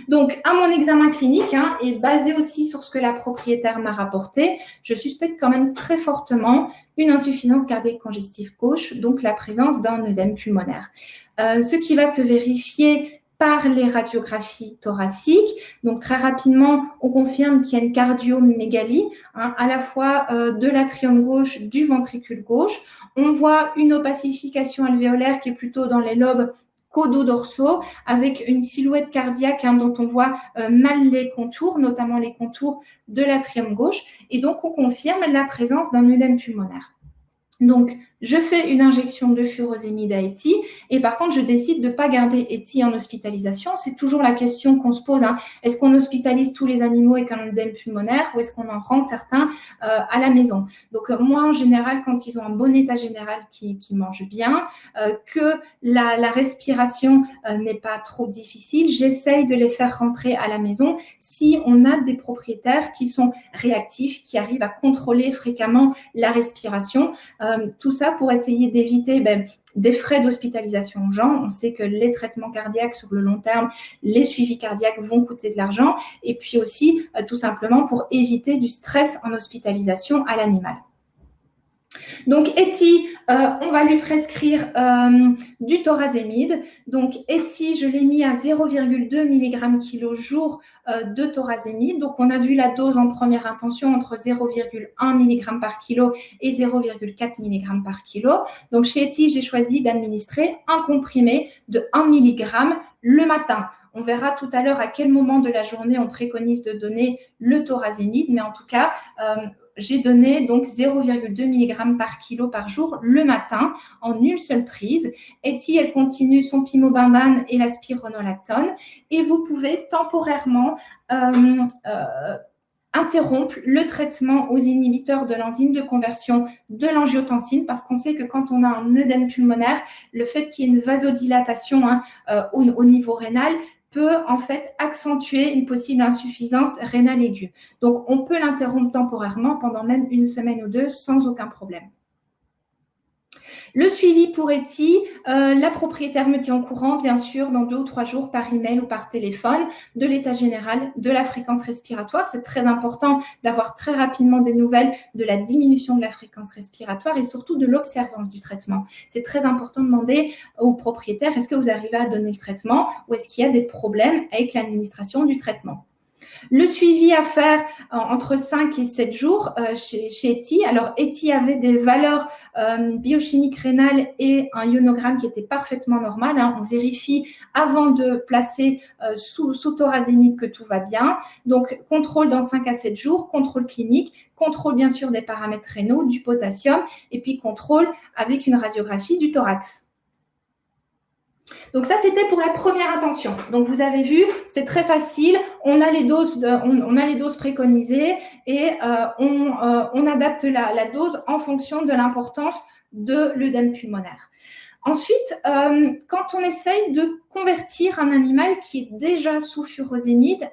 Donc, à mon examen clinique, et basé aussi sur ce que la propriétaire m'a rapporté, je suspecte quand même très fortement une insuffisance cardiaque congestive gauche, donc la présence d'un œdème pulmonaire. Ce qui va se vérifier par les radiographies thoraciques. Donc, très rapidement, on confirme qu'il y a une cardiomégalie, à la fois de l'atrium gauche, du ventricule gauche. On voit une opacification alvéolaire qui est plutôt dans les lobes caudaux-dorsaux, avec une silhouette cardiaque dont on voit mal les contours, notamment les contours de l'atrium gauche. Et donc, on confirme la présence d'un œdème pulmonaire. Donc, je fais une injection de furosémide à Etty et par contre, je décide de ne pas garder Etty en hospitalisation. C'est toujours la question qu'on se pose. Est-ce qu'on hospitalise tous les animaux avec un œdème pulmonaire ou est-ce qu'on en rend certains à la maison? Donc, moi, en général, quand ils ont un bon état général, qui mangent bien, que la respiration n'est pas trop difficile, j'essaye de les faire rentrer à la maison si on a des propriétaires qui sont réactifs, qui arrivent à contrôler fréquemment la respiration. Tout ça pour essayer d'éviter des frais d'hospitalisation aux gens. On sait que les traitements cardiaques sur le long terme, les suivis cardiaques vont coûter de l'argent. Et puis aussi, tout simplement, pour éviter du stress en hospitalisation à l'animal. Donc, Eti, on va lui prescrire du thorazémide. Donc, Eti, je l'ai mis à 0,2 mg kg jour de thorazémide. Donc, on a vu la dose en première intention entre 0,1 mg par kilo et 0,4 mg par kilo. Donc, chez Eti, j'ai choisi d'administrer un comprimé de 1 mg le matin. On verra tout à l'heure à quel moment de la journée on préconise de donner le thorazémide, mais en tout cas, j'ai donné donc 0,2 mg par kilo par jour le matin en une seule prise. Eti, elle continue son pimobendan et la spironolactone. Et vous pouvez temporairement interrompre le traitement aux inhibiteurs de l'enzyme de conversion de l'angiotensine parce qu'on sait que quand on a un œdème pulmonaire, le fait qu'il y ait une vasodilatation au niveau rénal peut en fait accentuer une possible insuffisance rénale aiguë. Donc, on peut l'interrompre temporairement pendant même une semaine ou deux sans aucun problème. Le suivi pour Eti, la propriétaire me tient au courant, bien sûr, dans 2 ou 3 jours par email ou par téléphone, de l'état général, de la fréquence respiratoire. C'est très important d'avoir très rapidement des nouvelles de la diminution de la fréquence respiratoire et surtout de l'observance du traitement. C'est très important de demander au propriétaire, est-ce que vous arrivez à donner le traitement ou est-ce qu'il y a des problèmes avec l'administration du traitement? Le suivi à faire entre 5 et 7 jours chez Eti. Alors, Eti avait des valeurs biochimiques rénales et un ionogramme qui était parfaitement normal. On vérifie avant de placer sous thorazémide que tout va bien. Donc, contrôle dans 5 à 7 jours, contrôle clinique, contrôle bien sûr des paramètres rénaux, du potassium et puis contrôle avec une radiographie du thorax. Donc ça, c'était pour la première intention. Donc vous avez vu, c'est très facile. On a les doses, préconisées et on adapte la dose en fonction de l'importance de l'œdème pulmonaire. Ensuite, quand on essaye de convertir un animal qui est déjà sous furosémide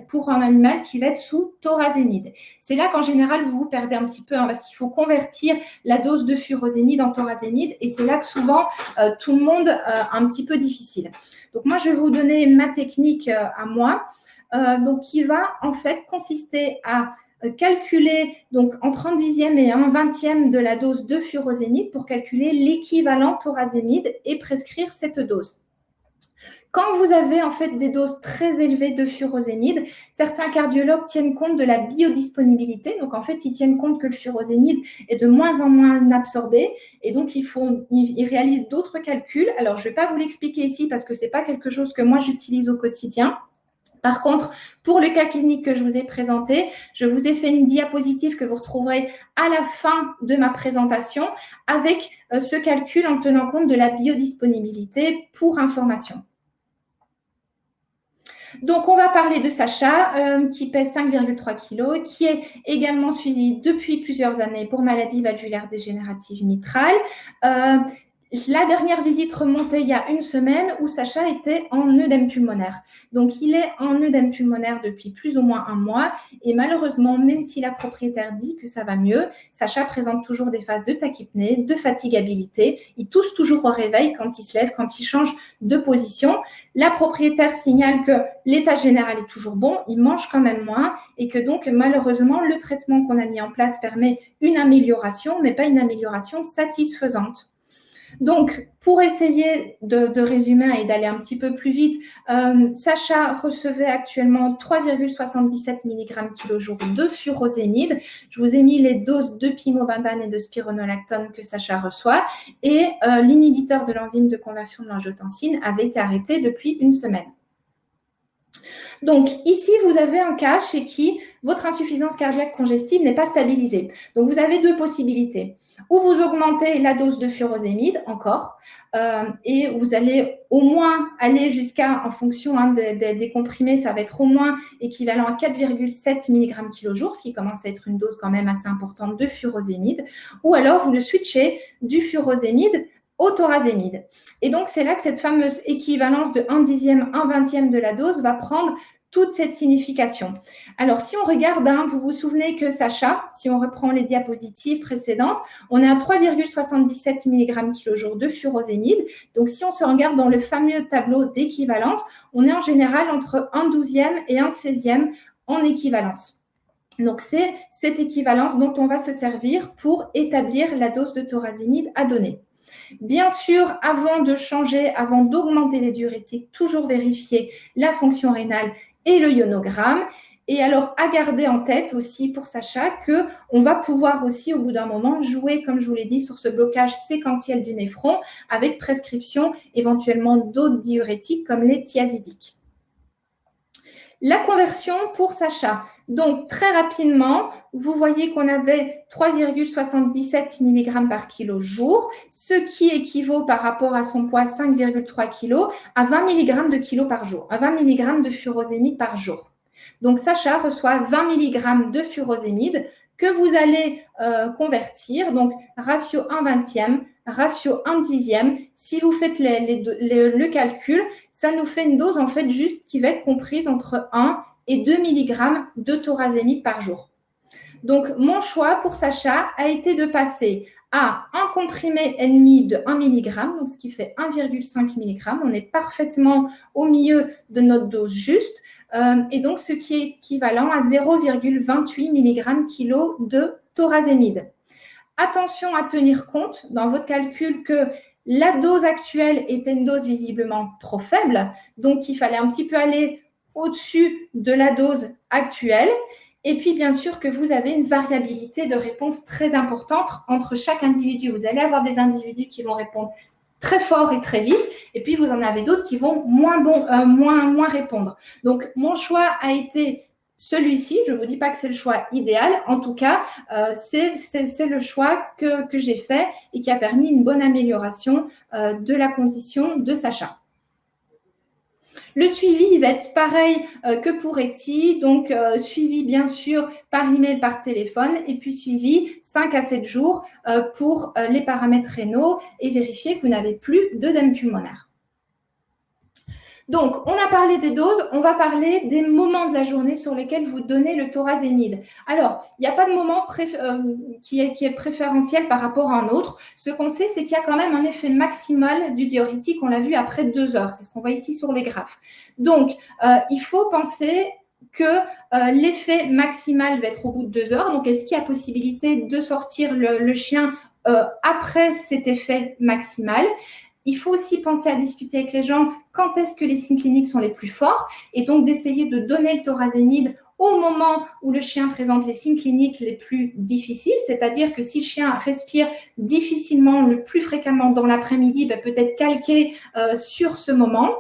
pour un animal qui va être sous thorazémide, c'est là qu'en général, vous vous perdez un petit peu parce qu'il faut convertir la dose de furosémide en thorazémide et c'est là que souvent, tout le monde a un petit peu difficile. Donc, moi, je vais vous donner ma technique à moi, donc qui va en fait consister à calculer donc entre un dixième et un vingtième de la dose de furosémide pour calculer l'équivalent thorazémide et prescrire cette dose. Quand vous avez en fait des doses très élevées de furosémide, certains cardiologues tiennent compte de la biodisponibilité. Donc en fait, ils tiennent compte que le furosémide est de moins en moins absorbé et donc ils réalisent d'autres calculs. Alors je ne vais pas vous l'expliquer ici parce que ce n'est pas quelque chose que moi j'utilise au quotidien. Par contre, pour le cas clinique que je vous ai présenté, je vous ai fait une diapositive que vous retrouverez à la fin de ma présentation avec ce calcul en tenant compte de la biodisponibilité pour information. Donc, on va parler de Sacha, qui pèse 5,3 kg, qui est également suivi depuis plusieurs années pour maladie valvulaire dégénérative mitrale. La dernière visite remontait il y a une semaine où Sacha était en œdème pulmonaire. Donc, il est en œdème pulmonaire depuis plus ou moins un mois. Et malheureusement, même si la propriétaire dit que ça va mieux, Sacha présente toujours des phases de tachypnée, de fatigabilité. Il tousse toujours au réveil quand il se lève, quand il change de position. La propriétaire signale que l'état général est toujours bon, il mange quand même moins et que donc, malheureusement, le traitement qu'on a mis en place permet une amélioration, mais pas une amélioration satisfaisante. Donc, pour essayer de résumer et d'aller un petit peu plus vite, Sacha recevait actuellement 3,77 mg kg de furosémide. Je vous ai mis les doses de pimobendan et de spironolactone que Sacha reçoit. Et l'inhibiteur de l'enzyme de conversion de l'angiotensine avait été arrêté depuis une semaine. Donc, ici, vous avez un cas chez qui votre insuffisance cardiaque congestive n'est pas stabilisée. Donc, vous avez deux possibilités. Ou vous augmentez la dose de furosémide encore et vous allez au moins aller jusqu'à, en fonction des comprimés, ça va être au moins équivalent à 4,7 mg kg jour, ce qui commence à être une dose quand même assez importante de furosémide. Ou alors, vous le switchez du furosémide au thorazémide. Et donc, c'est là que cette fameuse équivalence de 1 dixième, 1 vingtième de la dose va prendre toute cette signification. Alors, si on regarde, vous vous souvenez que Sacha, si on reprend les diapositives précédentes, on est à 3,77 mg kg jour de furosémide. Donc, si on se regarde dans le fameux tableau d'équivalence, on est en général entre 1/12e et 1/16e en équivalence. Donc, c'est cette équivalence dont on va se servir pour établir la dose de thorazémide à donner. Bien sûr, avant de changer, avant d'augmenter les diurétiques, toujours vérifier la fonction rénale et le ionogramme. Et alors, à garder en tête aussi pour Sacha qu'on va pouvoir aussi, au bout d'un moment, jouer, comme je vous l'ai dit, sur ce blocage séquentiel du néphron avec prescription éventuellement d'autres diurétiques comme les thiazidiques. La conversion pour Sacha. Donc, très rapidement, vous voyez qu'on avait 3,77 mg par kilo jour, ce qui équivaut par rapport à son poids 5,3 kg à 20 mg de kilo par jour, à 20 mg de furosémide par jour. Donc, Sacha reçoit 20 mg de furosémide que vous allez convertir, donc ratio 1/20e, ratio 1/10e. Si vous faites le calcul, ça nous fait une dose en fait juste qui va être comprise entre 1 et 2 mg de thorazémide par jour. Donc, mon choix pour Sacha a été de passer à un comprimé ennemi de 1 mg, donc ce qui fait 1,5 mg. On est parfaitement au milieu de notre dose juste. Et donc, ce qui est équivalent à 0,28 mg kg de thorazémide. Attention à tenir compte dans votre calcul que la dose actuelle était une dose visiblement trop faible, donc il fallait un petit peu aller au-dessus de la dose actuelle. Et puis, bien sûr, que vous avez une variabilité de réponse très importante entre chaque individu. Vous allez avoir des individus qui vont répondre très fort et très vite, et puis vous en avez d'autres qui vont moins répondre. Donc, mon choix a été celui-ci. Je ne vous dis pas que c'est le choix idéal. En tout cas, c'est le choix que j'ai fait et qui a permis une bonne amélioration de la condition de Sacha. Le suivi, il va être pareil que pour Eti, donc suivi bien sûr par email, par téléphone, et puis suivi 5 à 7 jours pour les paramètres rénaux et vérifier que vous n'avez plus d'œdème pulmonaire. Donc, on a parlé des doses, on va parler des moments de la journée sur lesquels vous donnez le thorazémide. Alors, il n'y a pas de moment qui est préférentiel par rapport à un autre. Ce qu'on sait, c'est qu'il y a quand même un effet maximal du diurétique, on l'a vu après 2 heures. C'est ce qu'on voit ici sur les graphes. Donc, il faut penser que l'effet maximal va être au bout de 2 heures. Donc, est-ce qu'il y a possibilité de sortir le chien après cet effet maximal ? Il faut aussi penser à discuter avec les gens quand est-ce que les signes cliniques sont les plus forts et donc d'essayer de donner le thorazémide au moment où le chien présente les signes cliniques les plus difficiles, c'est-à-dire que si le chien respire difficilement le plus fréquemment dans l'après-midi, peut-être calquer sur ce moment.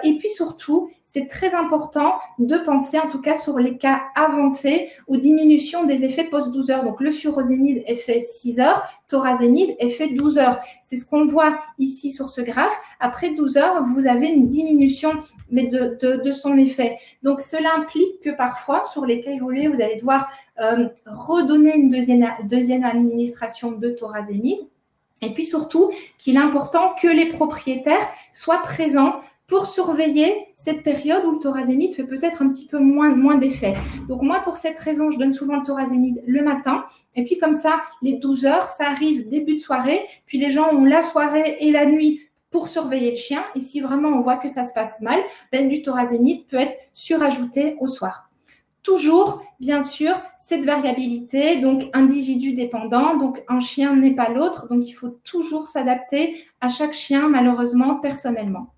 Et puis surtout, c'est très important de penser en tout cas sur les cas avancés ou diminution des effets post-12 heures. Donc le furosémide effet 6 heures, thorazémide effet 12 heures. C'est ce qu'on voit ici sur ce graphe. Après 12 heures, vous avez une diminution de son effet. Donc cela implique que parfois, sur les cas évolués, vous allez devoir redonner une deuxième administration de thorazémide. Et puis surtout, qu'il est important que les propriétaires soient présents pour surveiller cette période où le thorazémide fait peut-être un petit peu moins d'effet. Donc moi, pour cette raison, je donne souvent le thorazémide le matin. Et puis comme ça, les 12 heures, ça arrive début de soirée. Puis les gens ont la soirée et la nuit pour surveiller le chien. Et si vraiment on voit que ça se passe mal, du thorazémide peut être surajouté au soir. Toujours, bien sûr, cette variabilité, donc individu dépendant, donc un chien n'est pas l'autre. Donc il faut toujours s'adapter à chaque chien, malheureusement, personnellement.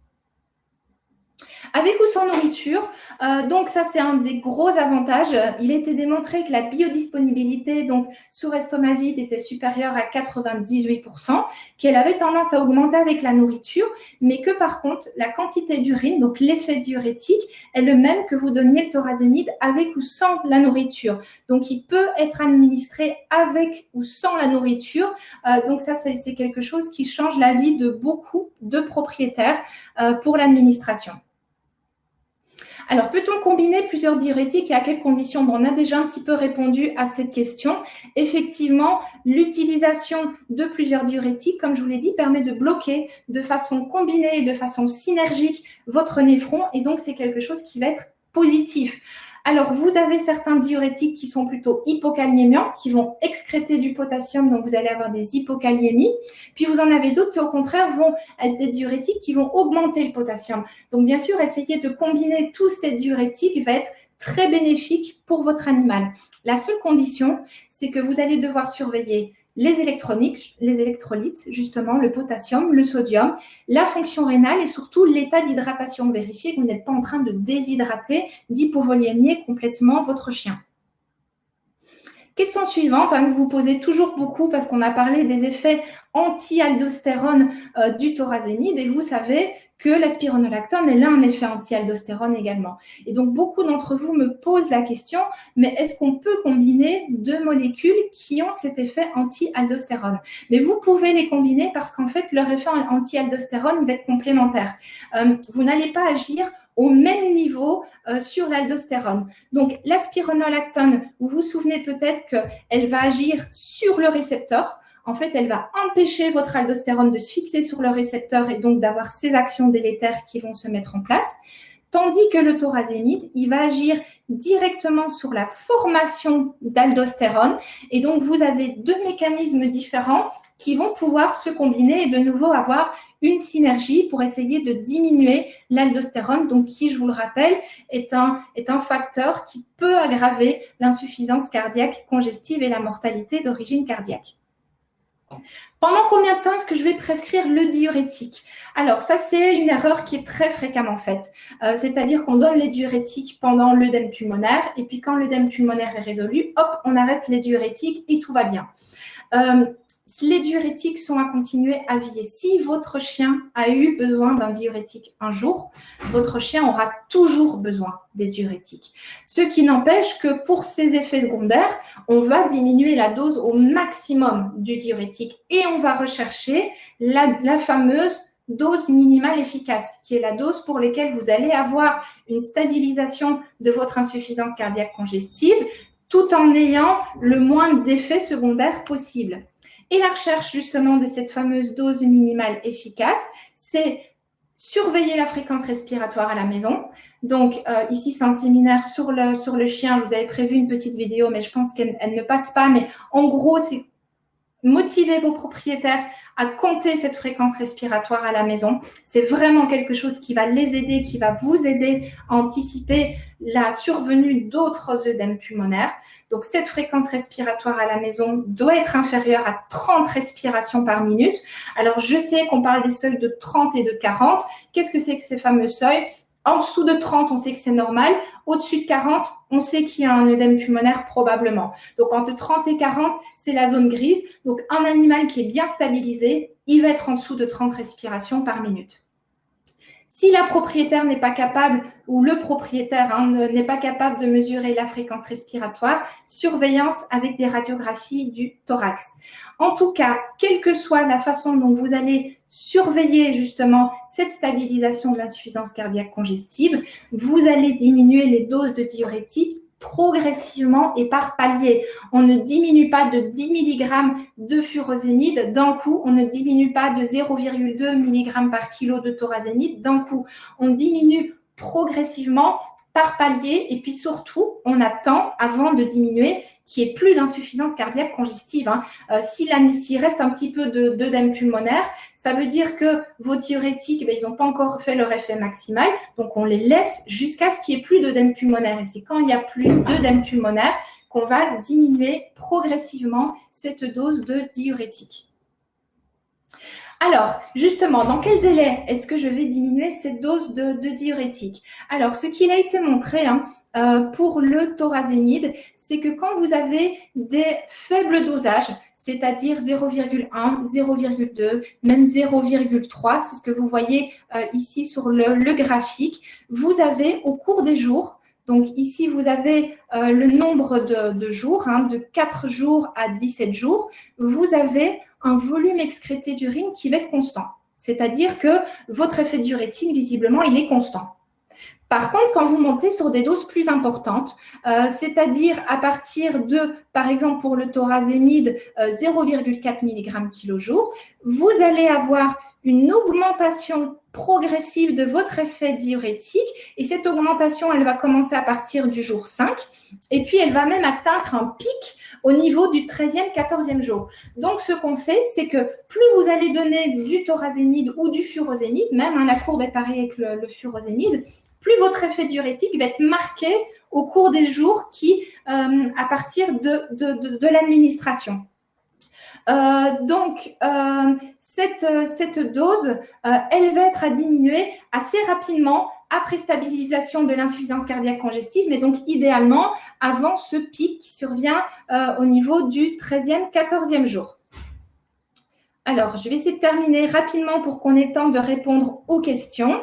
Avec ou sans nourriture, donc ça c'est un des gros avantages. Il a été démontré que la biodisponibilité donc sur estomac vide était supérieure à 98%, qu'elle avait tendance à augmenter avec la nourriture, mais que par contre la quantité d'urine, donc l'effet diurétique, est le même que vous donniez le thorazémide avec ou sans la nourriture. Donc il peut être administré avec ou sans la nourriture. Donc ça c'est quelque chose qui change la vie de beaucoup de propriétaires pour l'administration. Alors, peut-on combiner plusieurs diurétiques et à quelles conditions? On a déjà un petit peu répondu à cette question. Effectivement, l'utilisation de plusieurs diurétiques, comme je vous l'ai dit, permet de bloquer de façon combinée et de façon synergique votre néphron. Et donc, c'est quelque chose qui va être positif. Alors, vous avez certains diurétiques qui sont plutôt hypokaliémiants, qui vont excréter du potassium, donc vous allez avoir des hypokaliémies. Puis, vous en avez d'autres qui, au contraire, vont être des diurétiques qui vont augmenter le potassium. Donc, bien sûr, essayer de combiner tous ces diurétiques va être très bénéfique pour votre animal. La seule condition, c'est que vous allez devoir surveiller les électrolytes, justement, le potassium, le sodium, la fonction rénale et surtout l'état d'hydratation. Vérifiez que vous n'êtes pas en train de déshydrater, d'hypovolémier complètement votre chien. Question suivante, que vous posez toujours beaucoup parce qu'on a parlé des effets anti-aldostérone du thorazémide et vous savez que la spironolactone, elle a un effet anti-aldostérone également. Et donc, beaucoup d'entre vous me posent la question, mais est-ce qu'on peut combiner deux molécules qui ont cet effet anti-aldostérone? Mais vous pouvez les combiner parce qu'en fait, leur effet anti-aldostérone, il va être complémentaire. Vous n'allez pas agir au même niveau sur l'aldostérone. Donc, la spironolactone, vous vous souvenez peut-être qu'elle va agir sur le récepteur. En fait, elle va empêcher votre aldostérone de se fixer sur le récepteur et donc d'avoir ces actions délétères qui vont se mettre en place. Tandis que le thorazémide, il va agir directement sur la formation d'aldostérone. Et donc, vous avez deux mécanismes différents qui vont pouvoir se combiner et de nouveau avoir une synergie pour essayer de diminuer l'aldostérone, donc qui, je vous le rappelle, est un facteur qui peut aggraver l'insuffisance cardiaque congestive et la mortalité d'origine cardiaque. Pendant combien de temps est-ce que je vais prescrire le diurétique? Alors, ça, c'est une erreur qui est très fréquemment faite. C'est-à-dire qu'on donne les diurétiques pendant l'œdème pulmonaire et puis quand l'œdème pulmonaire est résolu, hop, on arrête les diurétiques et tout va bien. Les diurétiques sont à continuer à vie. Si votre chien a eu besoin d'un diurétique un jour, votre chien aura toujours besoin des diurétiques. Ce qui n'empêche que pour ces effets secondaires, on va diminuer la dose au maximum du diurétique et on va rechercher la fameuse dose minimale efficace, qui est la dose pour laquelle vous allez avoir une stabilisation de votre insuffisance cardiaque congestive tout en ayant le moins d'effets secondaires possible. Et la recherche justement de cette fameuse dose minimale efficace, c'est surveiller la fréquence respiratoire à la maison. Donc ici, c'est un séminaire sur le chien. Je vous avais prévu une petite vidéo, mais je pense qu'elle ne passe pas. Mais en gros, c'est motiver vos propriétaires à compter cette fréquence respiratoire à la maison. C'est vraiment quelque chose qui va les aider, qui va vous aider à anticiper la survenue d'autres œdèmes pulmonaires. Donc, cette fréquence respiratoire à la maison doit être inférieure à 30 respirations par minute. Alors, je sais qu'on parle des seuils de 30 et de 40. Qu'est-ce que c'est que ces fameux seuils? En dessous de 30, on sait que c'est normal. Au-dessus de 40, on sait qu'il y a un œdème pulmonaire probablement. Donc, entre 30 et 40, c'est la zone grise. Donc, un animal qui est bien stabilisé, il va être en dessous de 30 respirations par minute. Si la propriétaire n'est pas capable ou le propriétaire n'est pas capable de mesurer la fréquence respiratoire, surveillance avec des radiographies du thorax. En tout cas, quelle que soit la façon dont vous allez surveiller justement cette stabilisation de l'insuffisance cardiaque congestive, vous allez diminuer les doses de diurétiques progressivement et par palier. On ne diminue pas de 10 mg de furosémide d'un coup, on ne diminue pas de 0,2 mg par kilo de thorazémide d'un coup. On diminue progressivement par palier et puis surtout, on attend avant de diminuer qu'il n'y ait plus d'insuffisance cardiaque congestive. S'il reste un petit peu d'œdème pulmonaire, ça veut dire que vos diurétiques, ils n'ont pas encore fait leur effet maximal. Donc, on les laisse jusqu'à ce qu'il n'y ait plus d'œdème pulmonaire. Et c'est quand il n'y a plus d'œdème pulmonaire qu'on va diminuer progressivement cette dose de diurétique. Alors, justement, dans quel délai est-ce que je vais diminuer cette dose de diurétique? Alors, ce qu'il a été montré pour le thorazémide, c'est que quand vous avez des faibles dosages, c'est-à-dire 0,1, 0,2, même 0,3, c'est ce que vous voyez ici sur le graphique, vous avez au cours des jours, donc ici vous avez le nombre de jours, de 4 jours à 17 jours, vous avez un volume excrété d'urine qui va être constant. C'est-à-dire que votre effet diurétique, visiblement, il est constant. Par contre, quand vous montez sur des doses plus importantes, c'est-à-dire à partir de, par exemple pour le thorazémide, 0,4 mg kg jour, vous allez avoir une augmentation progressive de votre effet diurétique et cette augmentation, elle va commencer à partir du jour 5 et puis elle va même atteindre un pic au niveau du 13e, 14e jour. Donc, ce qu'on sait, c'est que plus vous allez donner du thorazémide ou du furosémide, même la courbe est pareille avec le furosémide, plus votre effet diurétique va être marqué au cours des jours à partir de l'administration. Donc, cette dose, elle va être à diminuer assez rapidement après stabilisation de l'insuffisance cardiaque congestive, mais donc idéalement avant ce pic qui survient au niveau du 13e, 14e jour. Alors, je vais essayer de terminer rapidement pour qu'on ait le temps de répondre aux questions.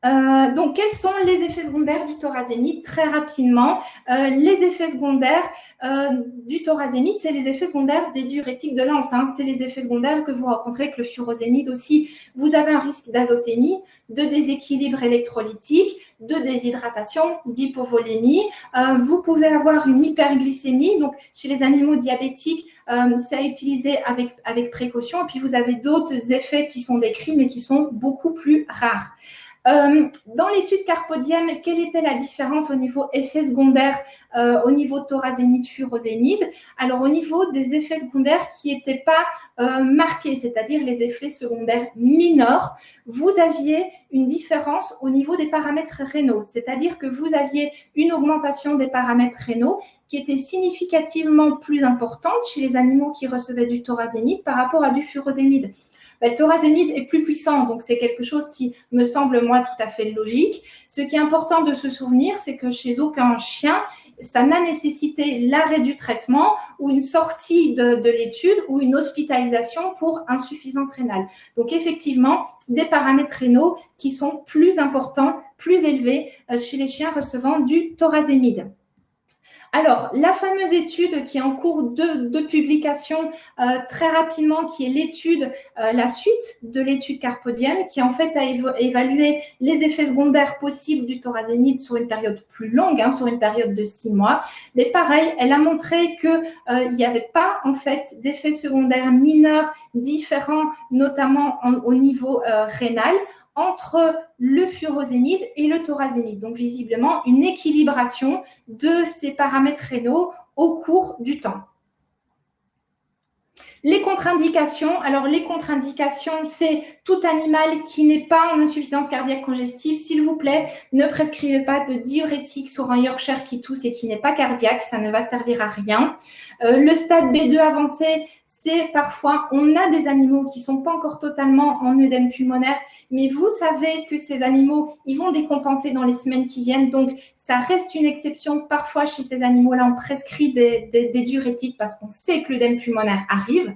Donc, quels sont les effets secondaires du thorazémide? Très rapidement, les effets secondaires du thorazémide, c'est les effets secondaires des diurétiques de l'anse. C'est les effets secondaires que vous rencontrez avec le furosémide aussi. Vous avez un risque d'azotémie, de déséquilibre électrolytique, de déshydratation, d'hypovolémie. Vous pouvez avoir une hyperglycémie. Donc, chez les animaux diabétiques, c'est à utiliser avec précaution. Et puis, vous avez d'autres effets qui sont décrits, mais qui sont beaucoup plus rares. Dans l'étude Carpodium, quelle était la différence au niveau effets secondaires au niveau thorazémide, furosémide? Alors, au niveau des effets secondaires qui n'étaient pas marqués, c'est-à-dire les effets secondaires mineurs, vous aviez une différence au niveau des paramètres rénaux, c'est-à-dire que vous aviez une augmentation des paramètres rénaux qui était significativement plus importante chez les animaux qui recevaient du thorazémide par rapport à du furosémide. Le thorazémide est plus puissant, donc c'est quelque chose qui me semble, moi, tout à fait logique. Ce qui est important de se souvenir, c'est que chez aucun chien, ça n'a nécessité l'arrêt du traitement ou une sortie de l'étude ou une hospitalisation pour insuffisance rénale. Donc, effectivement, des paramètres rénaux qui sont plus importants, plus élevés chez les chiens recevant du thorazémide. Alors, la fameuse étude qui est en cours de publication très rapidement, qui est l'étude, la suite de l'étude Carpodium, qui en fait a évalué les effets secondaires possibles du thorazémide sur une période plus longue, sur une période de 6 mois. Mais pareil, elle a montré qu'il n'y avait pas en fait d'effets secondaires mineurs différents, notamment au niveau rénal, entre le furosémide et le thorazémide. Donc, visiblement, une équilibration de ces paramètres rénaux au cours du temps. Les contre-indications, alors les contre-indications, c'est tout animal qui n'est pas en insuffisance cardiaque congestive. S'il vous plaît, ne prescrivez pas de diurétique sur un Yorkshire qui tousse et qui n'est pas cardiaque, ça ne va servir à rien. Le stade B2 avancé, c'est parfois, on a des animaux qui ne sont pas encore totalement en œdème pulmonaire, mais vous savez que ces animaux, ils vont décompenser dans les semaines qui viennent, donc ça reste une exception. Parfois, chez ces animaux-là, on prescrit des diurétiques parce qu'on sait que l'œdème pulmonaire arrive.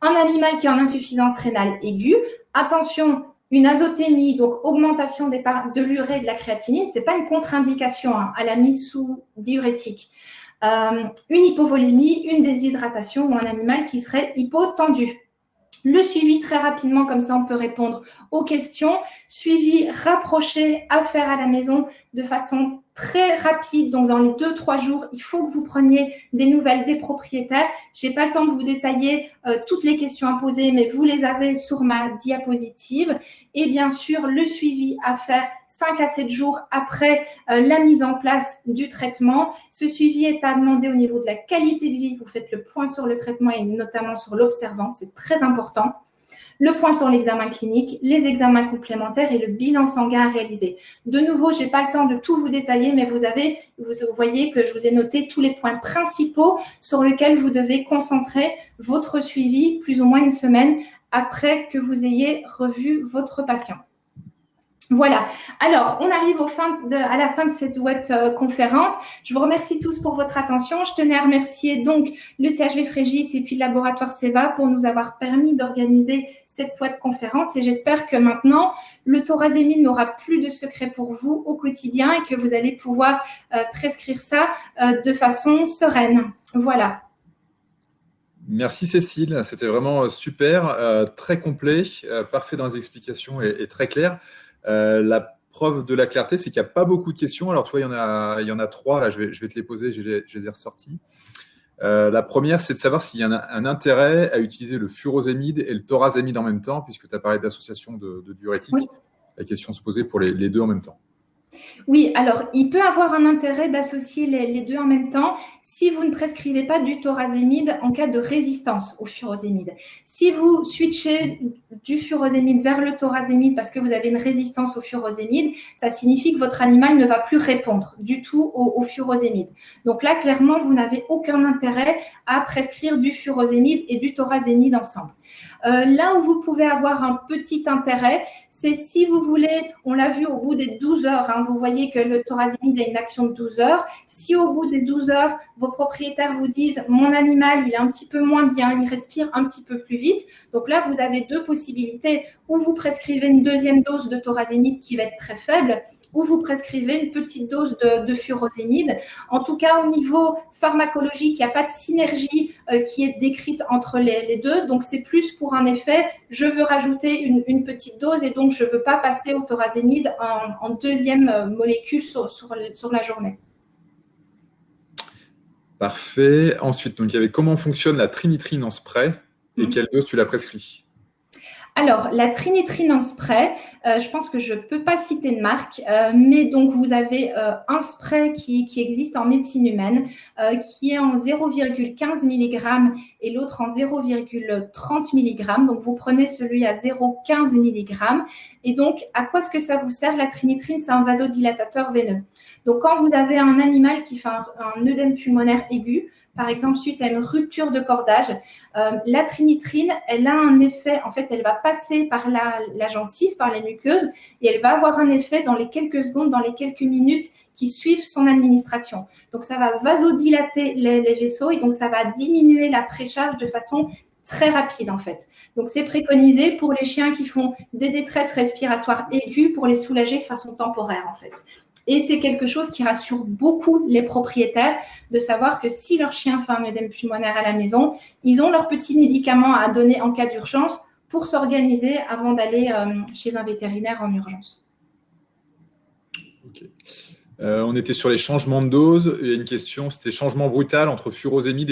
Un animal qui est en insuffisance rénale aiguë, attention, une azotémie, donc augmentation de l'urée et de la créatinine, ce n'est pas une contre-indication à la mise sous diurétique. Une hypovolémie, une déshydratation ou un animal qui serait hypotendu. Le suivi très rapidement, comme ça on peut répondre aux questions. Suivi rapproché à faire à la maison de façon très rapide. Donc, dans les 2-3 jours, il faut que vous preniez des nouvelles des propriétaires. Je n'ai pas le temps de vous détailler toutes les questions à poser, mais vous les avez sur ma diapositive. Et bien sûr, le suivi à faire 5 à 7 jours après la mise en place du traitement. Ce suivi est à demander au niveau de la qualité de vie. Vous faites le point sur le traitement et notamment sur l'observance. C'est très important. Le point sur l'examen clinique, les examens complémentaires et le bilan sanguin à réaliser. De nouveau, je n'ai pas le temps de tout vous détailler, mais vous voyez que je vous ai noté tous les points principaux sur lesquels vous devez concentrer votre suivi plus ou moins une semaine après que vous ayez revu votre patient. Voilà. Alors, on arrive à la fin de cette web conférence. Je vous remercie tous pour votre attention. Je tenais à remercier donc le CHV Frégis et puis le laboratoire CEVA pour nous avoir permis d'organiser cette web conférence. Et j'espère que maintenant, le thorazémide n'aura plus de secret pour vous au quotidien et que vous allez pouvoir prescrire ça de façon sereine. Voilà. Merci Cécile, c'était vraiment super, très complet, parfait dans les explications et très clair. La preuve de la clarté, c'est qu'il n'y a pas beaucoup de questions. Alors, tu vois, il y en a 3. Là, je vais te les poser, je les ai ressorties. La première, c'est de savoir s'il y a un intérêt à utiliser le furosémide et le thorazémide en même temps, puisque tu as parlé d'association de diurétiques. Oui. La question se posait pour les deux en même temps. Oui, alors il peut avoir un intérêt d'associer les deux en même temps si vous ne prescrivez pas du thorazémide en cas de résistance au furosémide. Si vous switchez du furosémide vers le thorazémide parce que vous avez une résistance au furosémide, ça signifie que votre animal ne va plus répondre du tout au furosémide. Donc là, clairement, vous n'avez aucun intérêt à prescrire du furosémide et du thorazémide ensemble. Là où vous pouvez avoir un petit intérêt, c'est si vous voulez, on l'a vu au bout des 12 heures, hein, vous voyez que le thorazémide a une action de 12 heures. Si au bout des 12 heures, vos propriétaires vous disent « mon animal, il est un petit peu moins bien, il respire un petit peu plus vite », donc là, vous avez deux possibilités. Ou vous prescrivez une deuxième dose de thorazémide qui va être très faible, ou vous prescrivez une petite dose de furosémide. En tout cas, au niveau pharmacologique, il n'y a pas de synergie qui est décrite entre les deux. Donc, c'est plus pour un effet, je veux rajouter une petite dose et donc je ne veux pas passer au thorazémide en deuxième molécule sur la journée. Parfait. Ensuite, donc, il y avait comment fonctionne la trinitrine en spray et quelle dose tu l'as prescrit? Alors, la trinitrine en spray, je pense que je ne peux pas citer de marque, mais donc vous avez un spray qui existe en médecine humaine, qui est en 0,15 mg et l'autre en 0,30 mg. Donc, vous prenez celui à 0,15 mg. Et donc, à quoi est-ce que ça vous sert? La trinitrine, c'est un vasodilatateur veineux. Donc, quand vous avez un animal qui fait un œdème pulmonaire aigu, par exemple, suite à une rupture de cordage, la trinitrine, elle a un effet, en fait, elle va passer par la gencive, par les muqueuses, et elle va avoir un effet dans les quelques secondes, dans les quelques minutes qui suivent son administration. Donc, ça va vasodilater les vaisseaux et donc ça va diminuer la précharge de façon très rapide, en fait. Donc, c'est préconisé pour les chiens qui font des détresses respiratoires aiguës pour les soulager de façon temporaire, en fait. Et c'est quelque chose qui rassure beaucoup les propriétaires de savoir que si leur chien fait un œdème pulmonaire à la maison, ils ont leurs petits médicaments à donner en cas d'urgence pour s'organiser avant d'aller chez un vétérinaire en urgence. Ok. On était sur les changements de dose. Il y a une question, c'était changement brutal entre furosémide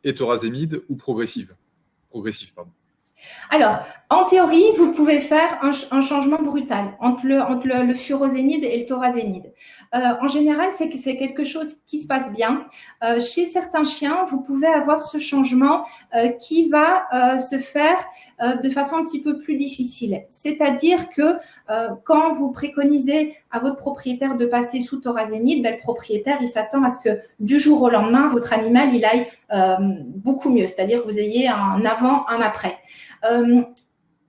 et thorazémide ou progressif, pardon. Alors, en théorie, vous pouvez faire un changement brutal entre le furosémide et le thorazémide. En général, c'est quelque chose qui se passe bien. Chez certains chiens, vous pouvez avoir ce changement qui va se faire de façon un petit peu plus difficile. C'est-à-dire que quand vous préconisez à votre propriétaire de passer sous thorazémide, le propriétaire, il s'attend à ce que du jour au lendemain, votre animal, il aille beaucoup mieux. C'est-à-dire que vous ayez un avant, un après.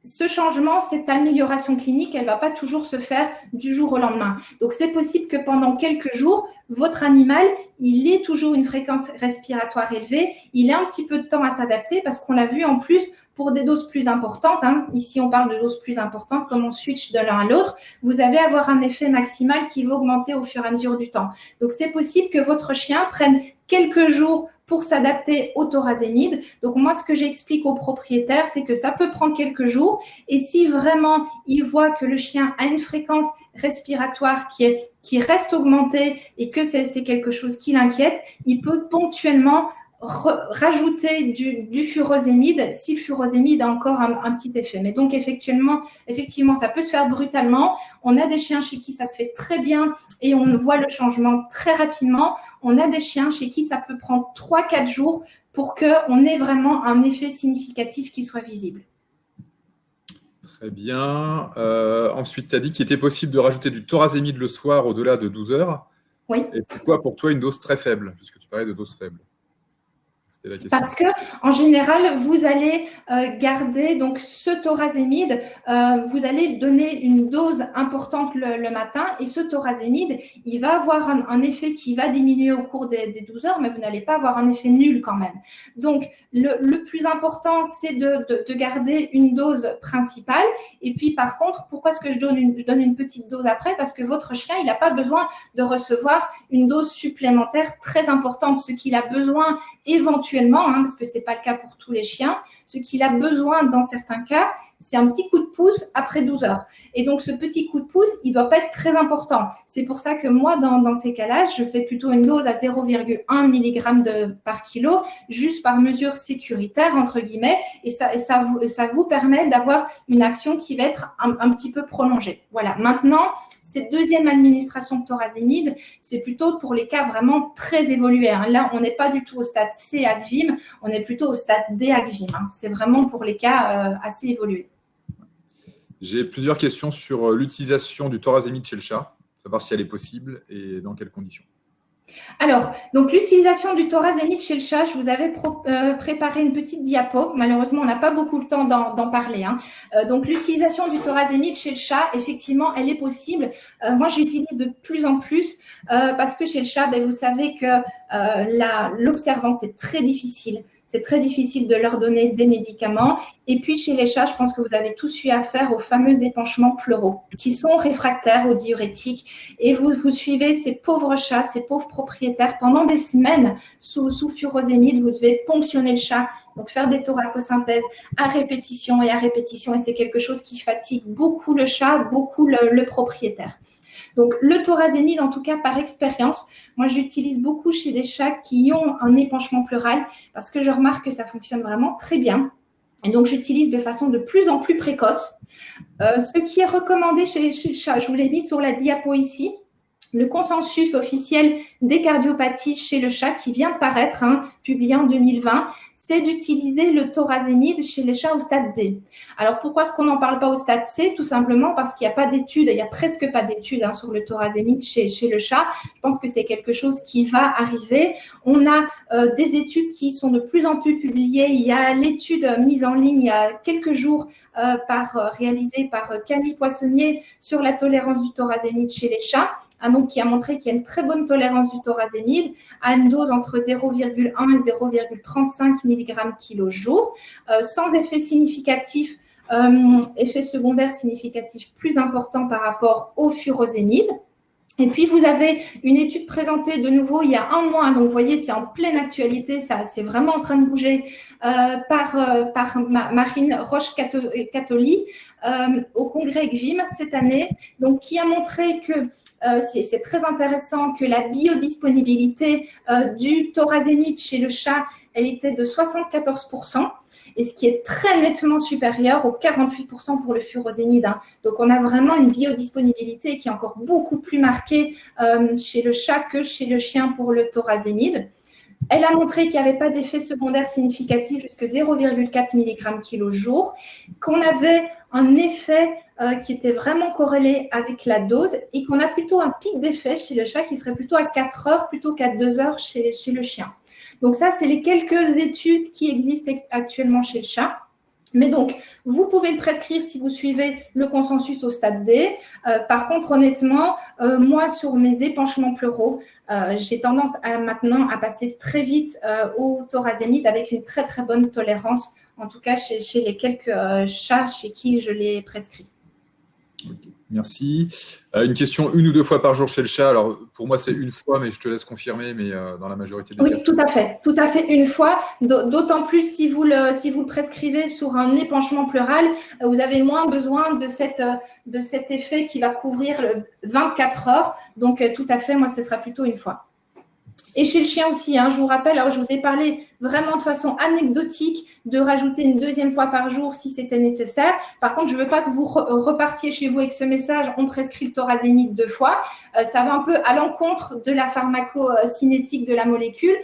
Ce changement, cette amélioration clinique, elle ne va pas toujours se faire du jour au lendemain. Donc, c'est possible que pendant quelques jours, votre animal, il ait toujours une fréquence respiratoire élevée, il ait un petit peu de temps à s'adapter parce qu'on l'a vu en plus pour des doses plus importantes. Ici, on parle de doses plus importantes, comme on switch de l'un à l'autre, vous allez avoir un effet maximal qui va augmenter au fur et à mesure du temps. Donc, c'est possible que votre chien prenne quelques jours pour s'adapter au thorazémide. Donc, moi, ce que j'explique aux propriétaires, c'est que ça peut prendre quelques jours. Et si vraiment il voit que le chien a une fréquence respiratoire qui reste augmentée et que c'est quelque chose qui l'inquiète, il peut ponctuellement rajouter du furosémide si le furosémide a encore un petit effet. Mais donc, effectivement, ça peut se faire brutalement. On a des chiens chez qui ça se fait très bien et on voit le changement très rapidement. On a des chiens chez qui ça peut prendre 3-4 jours pour qu'on ait vraiment un effet significatif qui soit visible. Très bien. Ensuite, tu as dit qu'il était possible de rajouter du thorazémide le soir au-delà de 12 heures. Oui. Et c'est quoi pour toi une dose très faible, puisque tu parlais de dose faible? Parce que en général, vous allez garder donc ce thorazémide, vous allez donner une dose importante le matin et ce thorazémide, il va avoir un effet qui va diminuer au cours des 12 heures, mais vous n'allez pas avoir un effet nul quand même. Donc, le plus important, c'est de garder une dose principale. Et puis, par contre, pourquoi est-ce que je donne une petite dose après? Parce que votre chien, il n'a pas besoin de recevoir une dose supplémentaire très importante. Ce qu'il a besoin éventuellement, éventuellement, parce que ce n'est pas le cas pour tous les chiens, ce qu'il a besoin dans certains cas, c'est un petit coup de pouce après 12 heures. Et donc, ce petit coup de pouce, il ne doit pas être très important. C'est pour ça que moi, dans ces cas-là, je fais plutôt une dose à 0,1 mg par kilo, juste par mesure sécuritaire, entre guillemets, et ça vous permet d'avoir une action qui va être un petit peu prolongée. Voilà. Maintenant, cette deuxième administration de thorazémide, c'est plutôt pour les cas vraiment très évolués. Là, on n'est pas du tout au stade C ACVIM, on est plutôt au stade D ACVIM. C'est vraiment pour les cas assez évolués. J'ai plusieurs questions sur l'utilisation du thorazémide chez le chat, savoir si elle est possible et dans quelles conditions. Alors, donc l'utilisation du thorazémide chez le chat, je vous avais préparé une petite diapo. Malheureusement, on n'a pas beaucoup le temps d'en parler. Donc, l'utilisation du thorazémide chez le chat, effectivement, elle est possible. Moi, j'utilise de plus en plus parce que chez le chat, vous savez que l'observance est très difficile. C'est très difficile de leur donner des médicaments. Et puis, chez les chats, je pense que vous avez tous eu affaire aux fameux épanchements pleuraux qui sont réfractaires aux diurétiques. Et vous suivez ces pauvres chats, ces pauvres propriétaires pendant des semaines sous furosémide. Vous devez ponctionner le chat, donc faire des thoracosynthèses à répétition. Et c'est quelque chose qui fatigue beaucoup le chat, beaucoup le propriétaire. Donc, le thorazémide, en tout cas par expérience, moi, j'utilise beaucoup chez des chats qui ont un épanchement pleural parce que je remarque que ça fonctionne vraiment très bien. Et donc, j'utilise de façon de plus en plus précoce. Ce qui est recommandé chez le chat, je vous l'ai mis sur la diapo ici, le consensus officiel des cardiopathies chez le chat qui vient de paraître, publié en 2020, c'est d'utiliser le thorazémide chez les chats au stade D. Alors, pourquoi est-ce qu'on n'en parle pas au stade C? Tout simplement parce qu'il n'y a pas d'études, il n'y a presque pas d'études sur le thorazémide chez le chat. Je pense que c'est quelque chose qui va arriver. On a des études qui sont de plus en plus publiées. Il y a l'étude mise en ligne il y a quelques jours réalisée par Camille Poissonnier sur la tolérance du thorazémide chez les chats. Donc, qui a montré qu'il y a une très bonne tolérance du thorazémide à une dose entre 0,1 et 0,35 mg kg jour, sans effet significatif, effet secondaire significatif plus important par rapport au furosémide. Et puis, vous avez une étude présentée de nouveau il y a un mois. Donc, vous voyez, c'est en pleine actualité. Ça, c'est vraiment en train de bouger par Marine Roche-Catoli au congrès ECVIM cette année. Donc, qui a montré que c'est très intéressant que la biodisponibilité du thorazémide chez le chat, elle était de 74%. Et ce qui est très nettement supérieur aux 48% pour le furosémide. Donc, on a vraiment une biodisponibilité qui est encore beaucoup plus marquée chez le chat que chez le chien pour le thorazémide. Elle a montré qu'il n'y avait pas d'effet secondaire significatif jusqu'à 0,4 mg kg jour, qu'on avait un effet qui était vraiment corrélé avec la dose et qu'on a plutôt un pic d'effet chez le chat qui serait plutôt à 4 heures plutôt qu'à 2 heures chez le chien. Donc ça, c'est les quelques études qui existent actuellement chez le chat. Mais donc, vous pouvez le prescrire si vous suivez le consensus au stade D. Par contre, honnêtement, moi, sur mes épanchements pleuraux, j'ai tendance maintenant à passer très vite au thorazémide avec une très, très bonne tolérance, en tout cas chez les quelques chats chez qui je l'ai prescrit. Okay, merci. Une question 1 ou 2 fois par jour chez le chat. Alors, pour moi, c'est 1 fois, mais je te laisse confirmer, mais dans la majorité des cas. Oui, tout à fait 1 fois. D'autant plus si vous le prescrivez sur un épanchement pleural, vous avez moins besoin de cet effet qui va couvrir 24 heures. Donc, tout à fait, moi, ce sera plutôt 1 fois. Et chez le chien aussi, je vous rappelle, alors je vous ai parlé vraiment de façon anecdotique de rajouter une 2e fois par jour si c'était nécessaire. Par contre, je ne veux pas que vous repartiez chez vous avec ce message, on prescrit le thorazémide 2 fois. Ça va un peu à l'encontre de la pharmacocinétique de la molécule.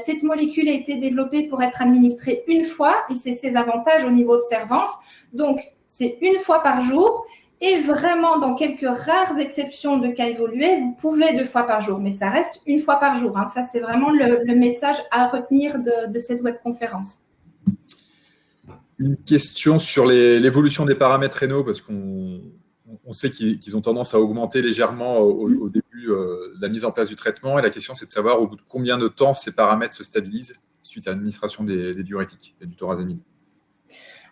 Cette molécule a été développée pour être administrée 1 fois et c'est ses avantages au niveau de servance. Donc, c'est 1 fois par jour. Et vraiment, dans quelques rares exceptions de cas évolués, vous pouvez 2 fois par jour, mais ça reste 1 fois par jour. Ça, c'est vraiment le message à retenir de cette webconférence. Une question sur l'évolution des paramètres rénaux, parce qu'on sait qu'ils ont tendance à augmenter légèrement au début de la mise en place du traitement. Et la question, c'est de savoir au bout de combien de temps ces paramètres se stabilisent suite à l'administration des diurétiques et du thorazémide.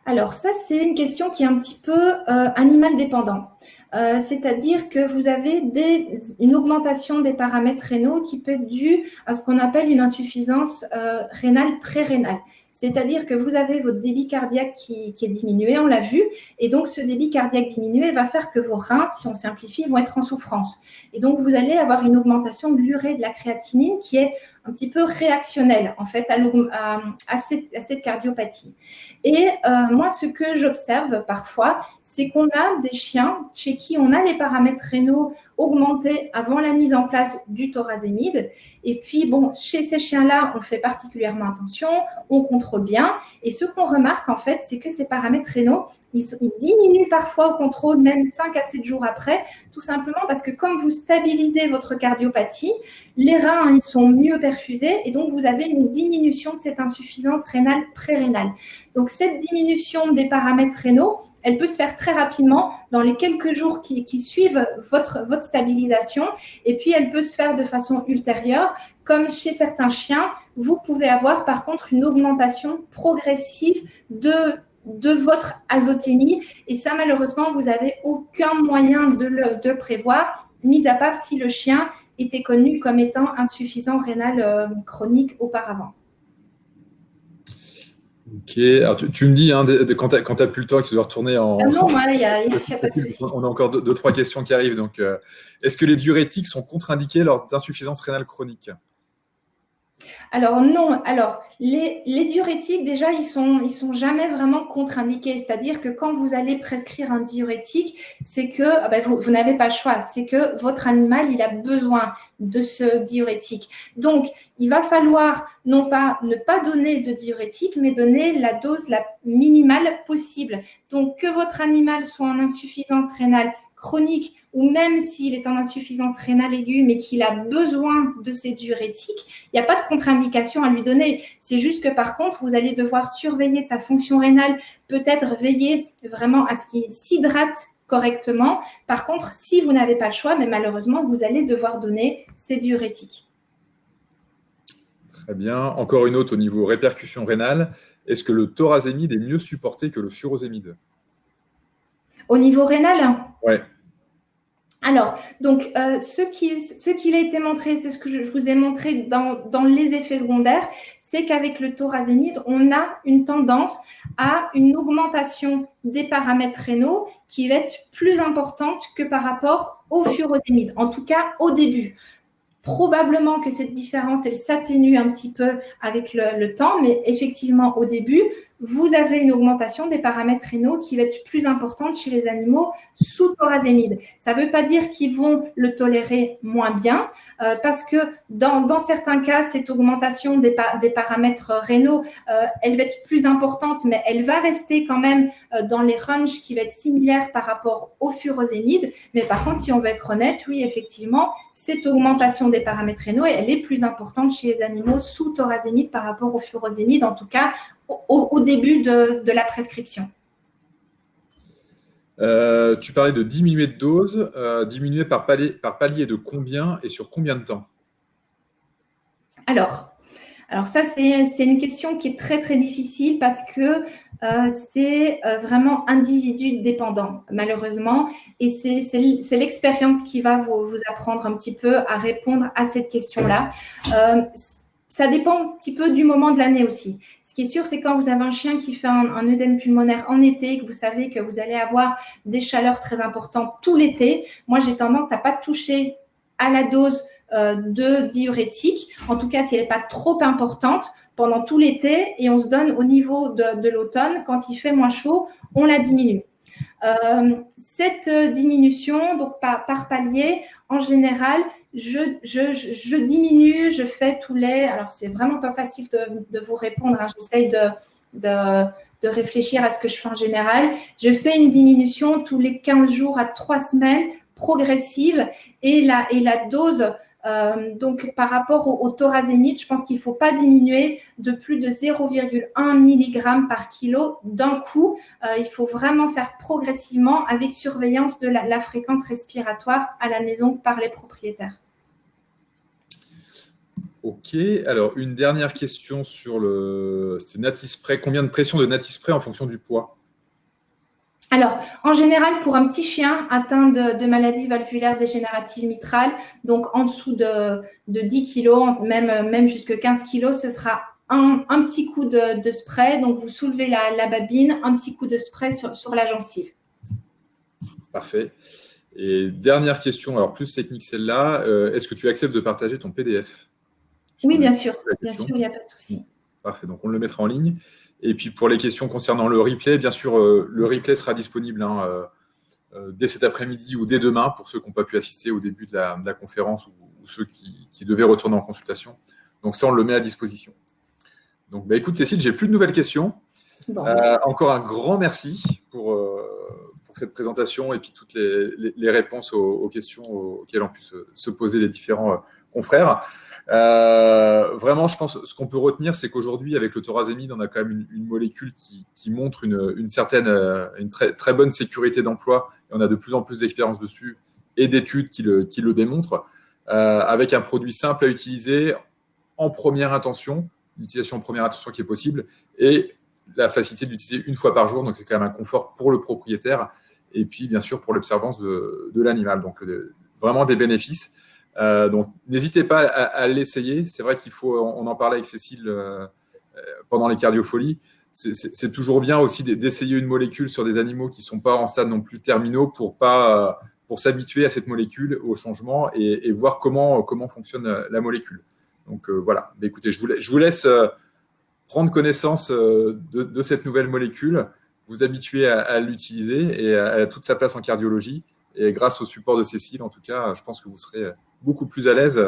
Alors ça, c'est une question qui est un petit peu animal dépendant. C'est-à-dire que vous avez une augmentation des paramètres rénaux qui peut être due à ce qu'on appelle une insuffisance rénale pré-rénale. C'est-à-dire que vous avez votre débit cardiaque qui est diminué, on l'a vu, et donc ce débit cardiaque diminué va faire que vos reins, si on simplifie, vont être en souffrance. Et donc vous allez avoir une augmentation de l'urée de la créatinine qui est un petit peu réactionnelle en fait à cette cardiopathie. Et moi, ce que j'observe parfois, c'est qu'on a des chiens chez qui on a les paramètres rénaux augmentés avant la mise en place du thorazémide. Et puis, bon, chez ces chiens-là, on fait particulièrement attention, on contrôle bien. Et ce qu'on remarque, en fait, c'est que ces paramètres rénaux, ils diminuent parfois au contrôle, même 5 à 7 jours après, tout simplement parce que comme vous stabilisez votre cardiopathie, les reins, ils sont mieux perfusés et donc vous avez une diminution de cette insuffisance rénale pré-rénale. Donc, cette diminution des paramètres rénaux, elle peut se faire très rapidement dans les quelques jours qui suivent votre stabilisation. Et puis, elle peut se faire de façon ultérieure. Comme chez certains chiens, vous pouvez avoir par contre une augmentation progressive de votre azotémie. Et ça, malheureusement, vous n'avez aucun moyen de le prévoir, mis à part si le chien était connu comme étant insuffisant rénal chronique auparavant. Ok, alors tu me dis quand tu n'as plus le temps et que tu dois retourner en… Non, il n'y a pas de souci. On a encore deux, trois questions qui arrivent. Donc, est-ce que les diurétiques sont contre-indiqués lors d'insuffisance rénale chronique? Alors non, alors les diurétiques déjà ils sont jamais vraiment contre-indiqués, c'est-à-dire que quand vous allez prescrire un diurétique, c'est que vous n'avez pas le choix, c'est que votre animal il a besoin de ce diurétique. Donc il va falloir non pas ne pas donner de diurétique, mais donner la dose la minimale possible. Donc que votre animal soit en insuffisance rénale chronique ou même s'il est en insuffisance rénale aiguë, mais qu'il a besoin de ces diurétiques, il n'y a pas de contre-indication à lui donner. C'est juste que par contre, vous allez devoir surveiller sa fonction rénale, peut-être veiller vraiment à ce qu'il s'hydrate correctement. Par contre, si vous n'avez pas le choix, mais malheureusement, vous allez devoir donner ces diurétiques. Très bien. Encore une autre au niveau répercussion rénale. Est-ce que le thorazémide est mieux supporté que le furosémide? Au niveau rénal? Oui. Alors, donc, ce qu'il a été montré, c'est ce que je vous ai montré dans les effets secondaires, c'est qu'avec le thorazémide, on a une tendance à une augmentation des paramètres rénaux qui va être plus importante que par rapport au furosémide, en tout cas au début. Probablement que cette différence, elle s'atténue un petit peu avec le temps, mais effectivement, au début, vous avez une augmentation des paramètres rénaux qui va être plus importante chez les animaux sous thorazémide. Ça ne veut pas dire qu'ils vont le tolérer moins bien, parce que dans certains cas, cette augmentation des paramètres rénaux, elle va être plus importante, mais elle va rester quand même dans les ranges qui va être similaires par rapport au furosémide. Mais par contre, si on veut être honnête, oui, effectivement, cette augmentation des paramètres rénaux, elle est plus importante chez les animaux sous thorazémide par rapport au furosémide, en tout cas au début de la prescription. Tu parlais de diminuer de dose, diminuer par palier de combien et sur combien de temps? Alors ça, c'est une question qui est très, très difficile parce que c'est vraiment individu dépendant, malheureusement. Et c'est l'expérience qui va vous apprendre un petit peu à répondre à cette question-là. Ça dépend un petit peu du moment de l'année aussi. Ce qui est sûr, c'est quand vous avez un chien qui fait un œdème pulmonaire en été, que vous savez que vous allez avoir des chaleurs très importantes tout l'été. Moi, j'ai tendance à ne pas toucher à la dose de diurétique, en tout cas si elle n'est pas trop importante pendant tout l'été, et on se donne au niveau de l'automne, quand il fait moins chaud, on la diminue. Cette diminution, donc par palier, en général, je diminue, je fais tous les… Alors, c'est vraiment pas facile de vous répondre, hein, j'essaye de réfléchir à ce que je fais en général. Je fais une diminution tous les 15 jours à 3 semaines, progressive, et la dose… donc, par rapport au thorazémide, je pense qu'il ne faut pas diminuer de plus de 0,1 mg par kilo d'un coup. Il faut vraiment faire progressivement avec surveillance de la fréquence respiratoire à la maison par les propriétaires. Ok, alors une dernière question sur c'était Natispray. Combien de pression de Natispray en fonction du poids? Alors, en général, pour un petit chien atteint de maladie valvulaire dégénérative mitrale, donc en dessous de 10 kilos, même jusqu'à 15 kilos, ce sera un petit coup de spray. Donc, vous soulevez la babine, un petit coup de spray sur la gencive. Parfait. Et dernière question, alors plus technique celle-là, est-ce que tu acceptes de partager ton PDF? Oui, bien sûr. Bien sûr, il n'y a pas de souci. Parfait, donc on le mettra en ligne. Et puis pour les questions concernant le replay, bien sûr, le replay sera disponible dès cet après-midi ou dès demain pour ceux qui n'ont pas pu assister au début de la conférence ou ceux qui devaient retourner en consultation. Donc ça, on le met à disposition. Donc bah, écoute Cécile, j'ai plus de nouvelles questions. Bon, encore un grand merci pour cette présentation et puis toutes les réponses aux questions auxquelles ont pu se poser les différents confrères. Vraiment, je pense ce qu'on peut retenir, c'est qu'aujourd'hui, avec le thorazémide, on a quand même une molécule qui montre une très, très bonne sécurité d'emploi. Et on a de plus en plus d'expériences dessus et d'études qui le démontrent, avec un produit simple à utiliser en première intention, l'utilisation en première intention qui est possible, et la facilité d'utiliser une fois par jour. Donc, c'est quand même un confort pour le propriétaire et puis, bien sûr, pour l'observance de l'animal. Donc, vraiment des bénéfices. Donc, n'hésitez pas à l'essayer. C'est vrai on en parlait avec Cécile pendant les cardiofolies. C'est toujours bien aussi d'essayer une molécule sur des animaux qui ne sont pas en stade non plus terminaux pour s'habituer à cette molécule, au changement et voir comment fonctionne la molécule. Donc, voilà. Mais écoutez, je vous laisse prendre connaissance de cette nouvelle molécule, vous habituer à l'utiliser et à toute sa place en cardiologie. Et grâce au support de Cécile, en tout cas, je pense que vous serez beaucoup plus à l'aise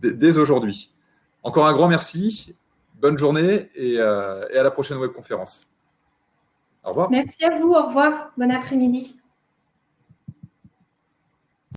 dès aujourd'hui. Encore un grand merci, bonne journée et à la prochaine webconférence. Au revoir. merci à vous, au revoir, bon après-midi.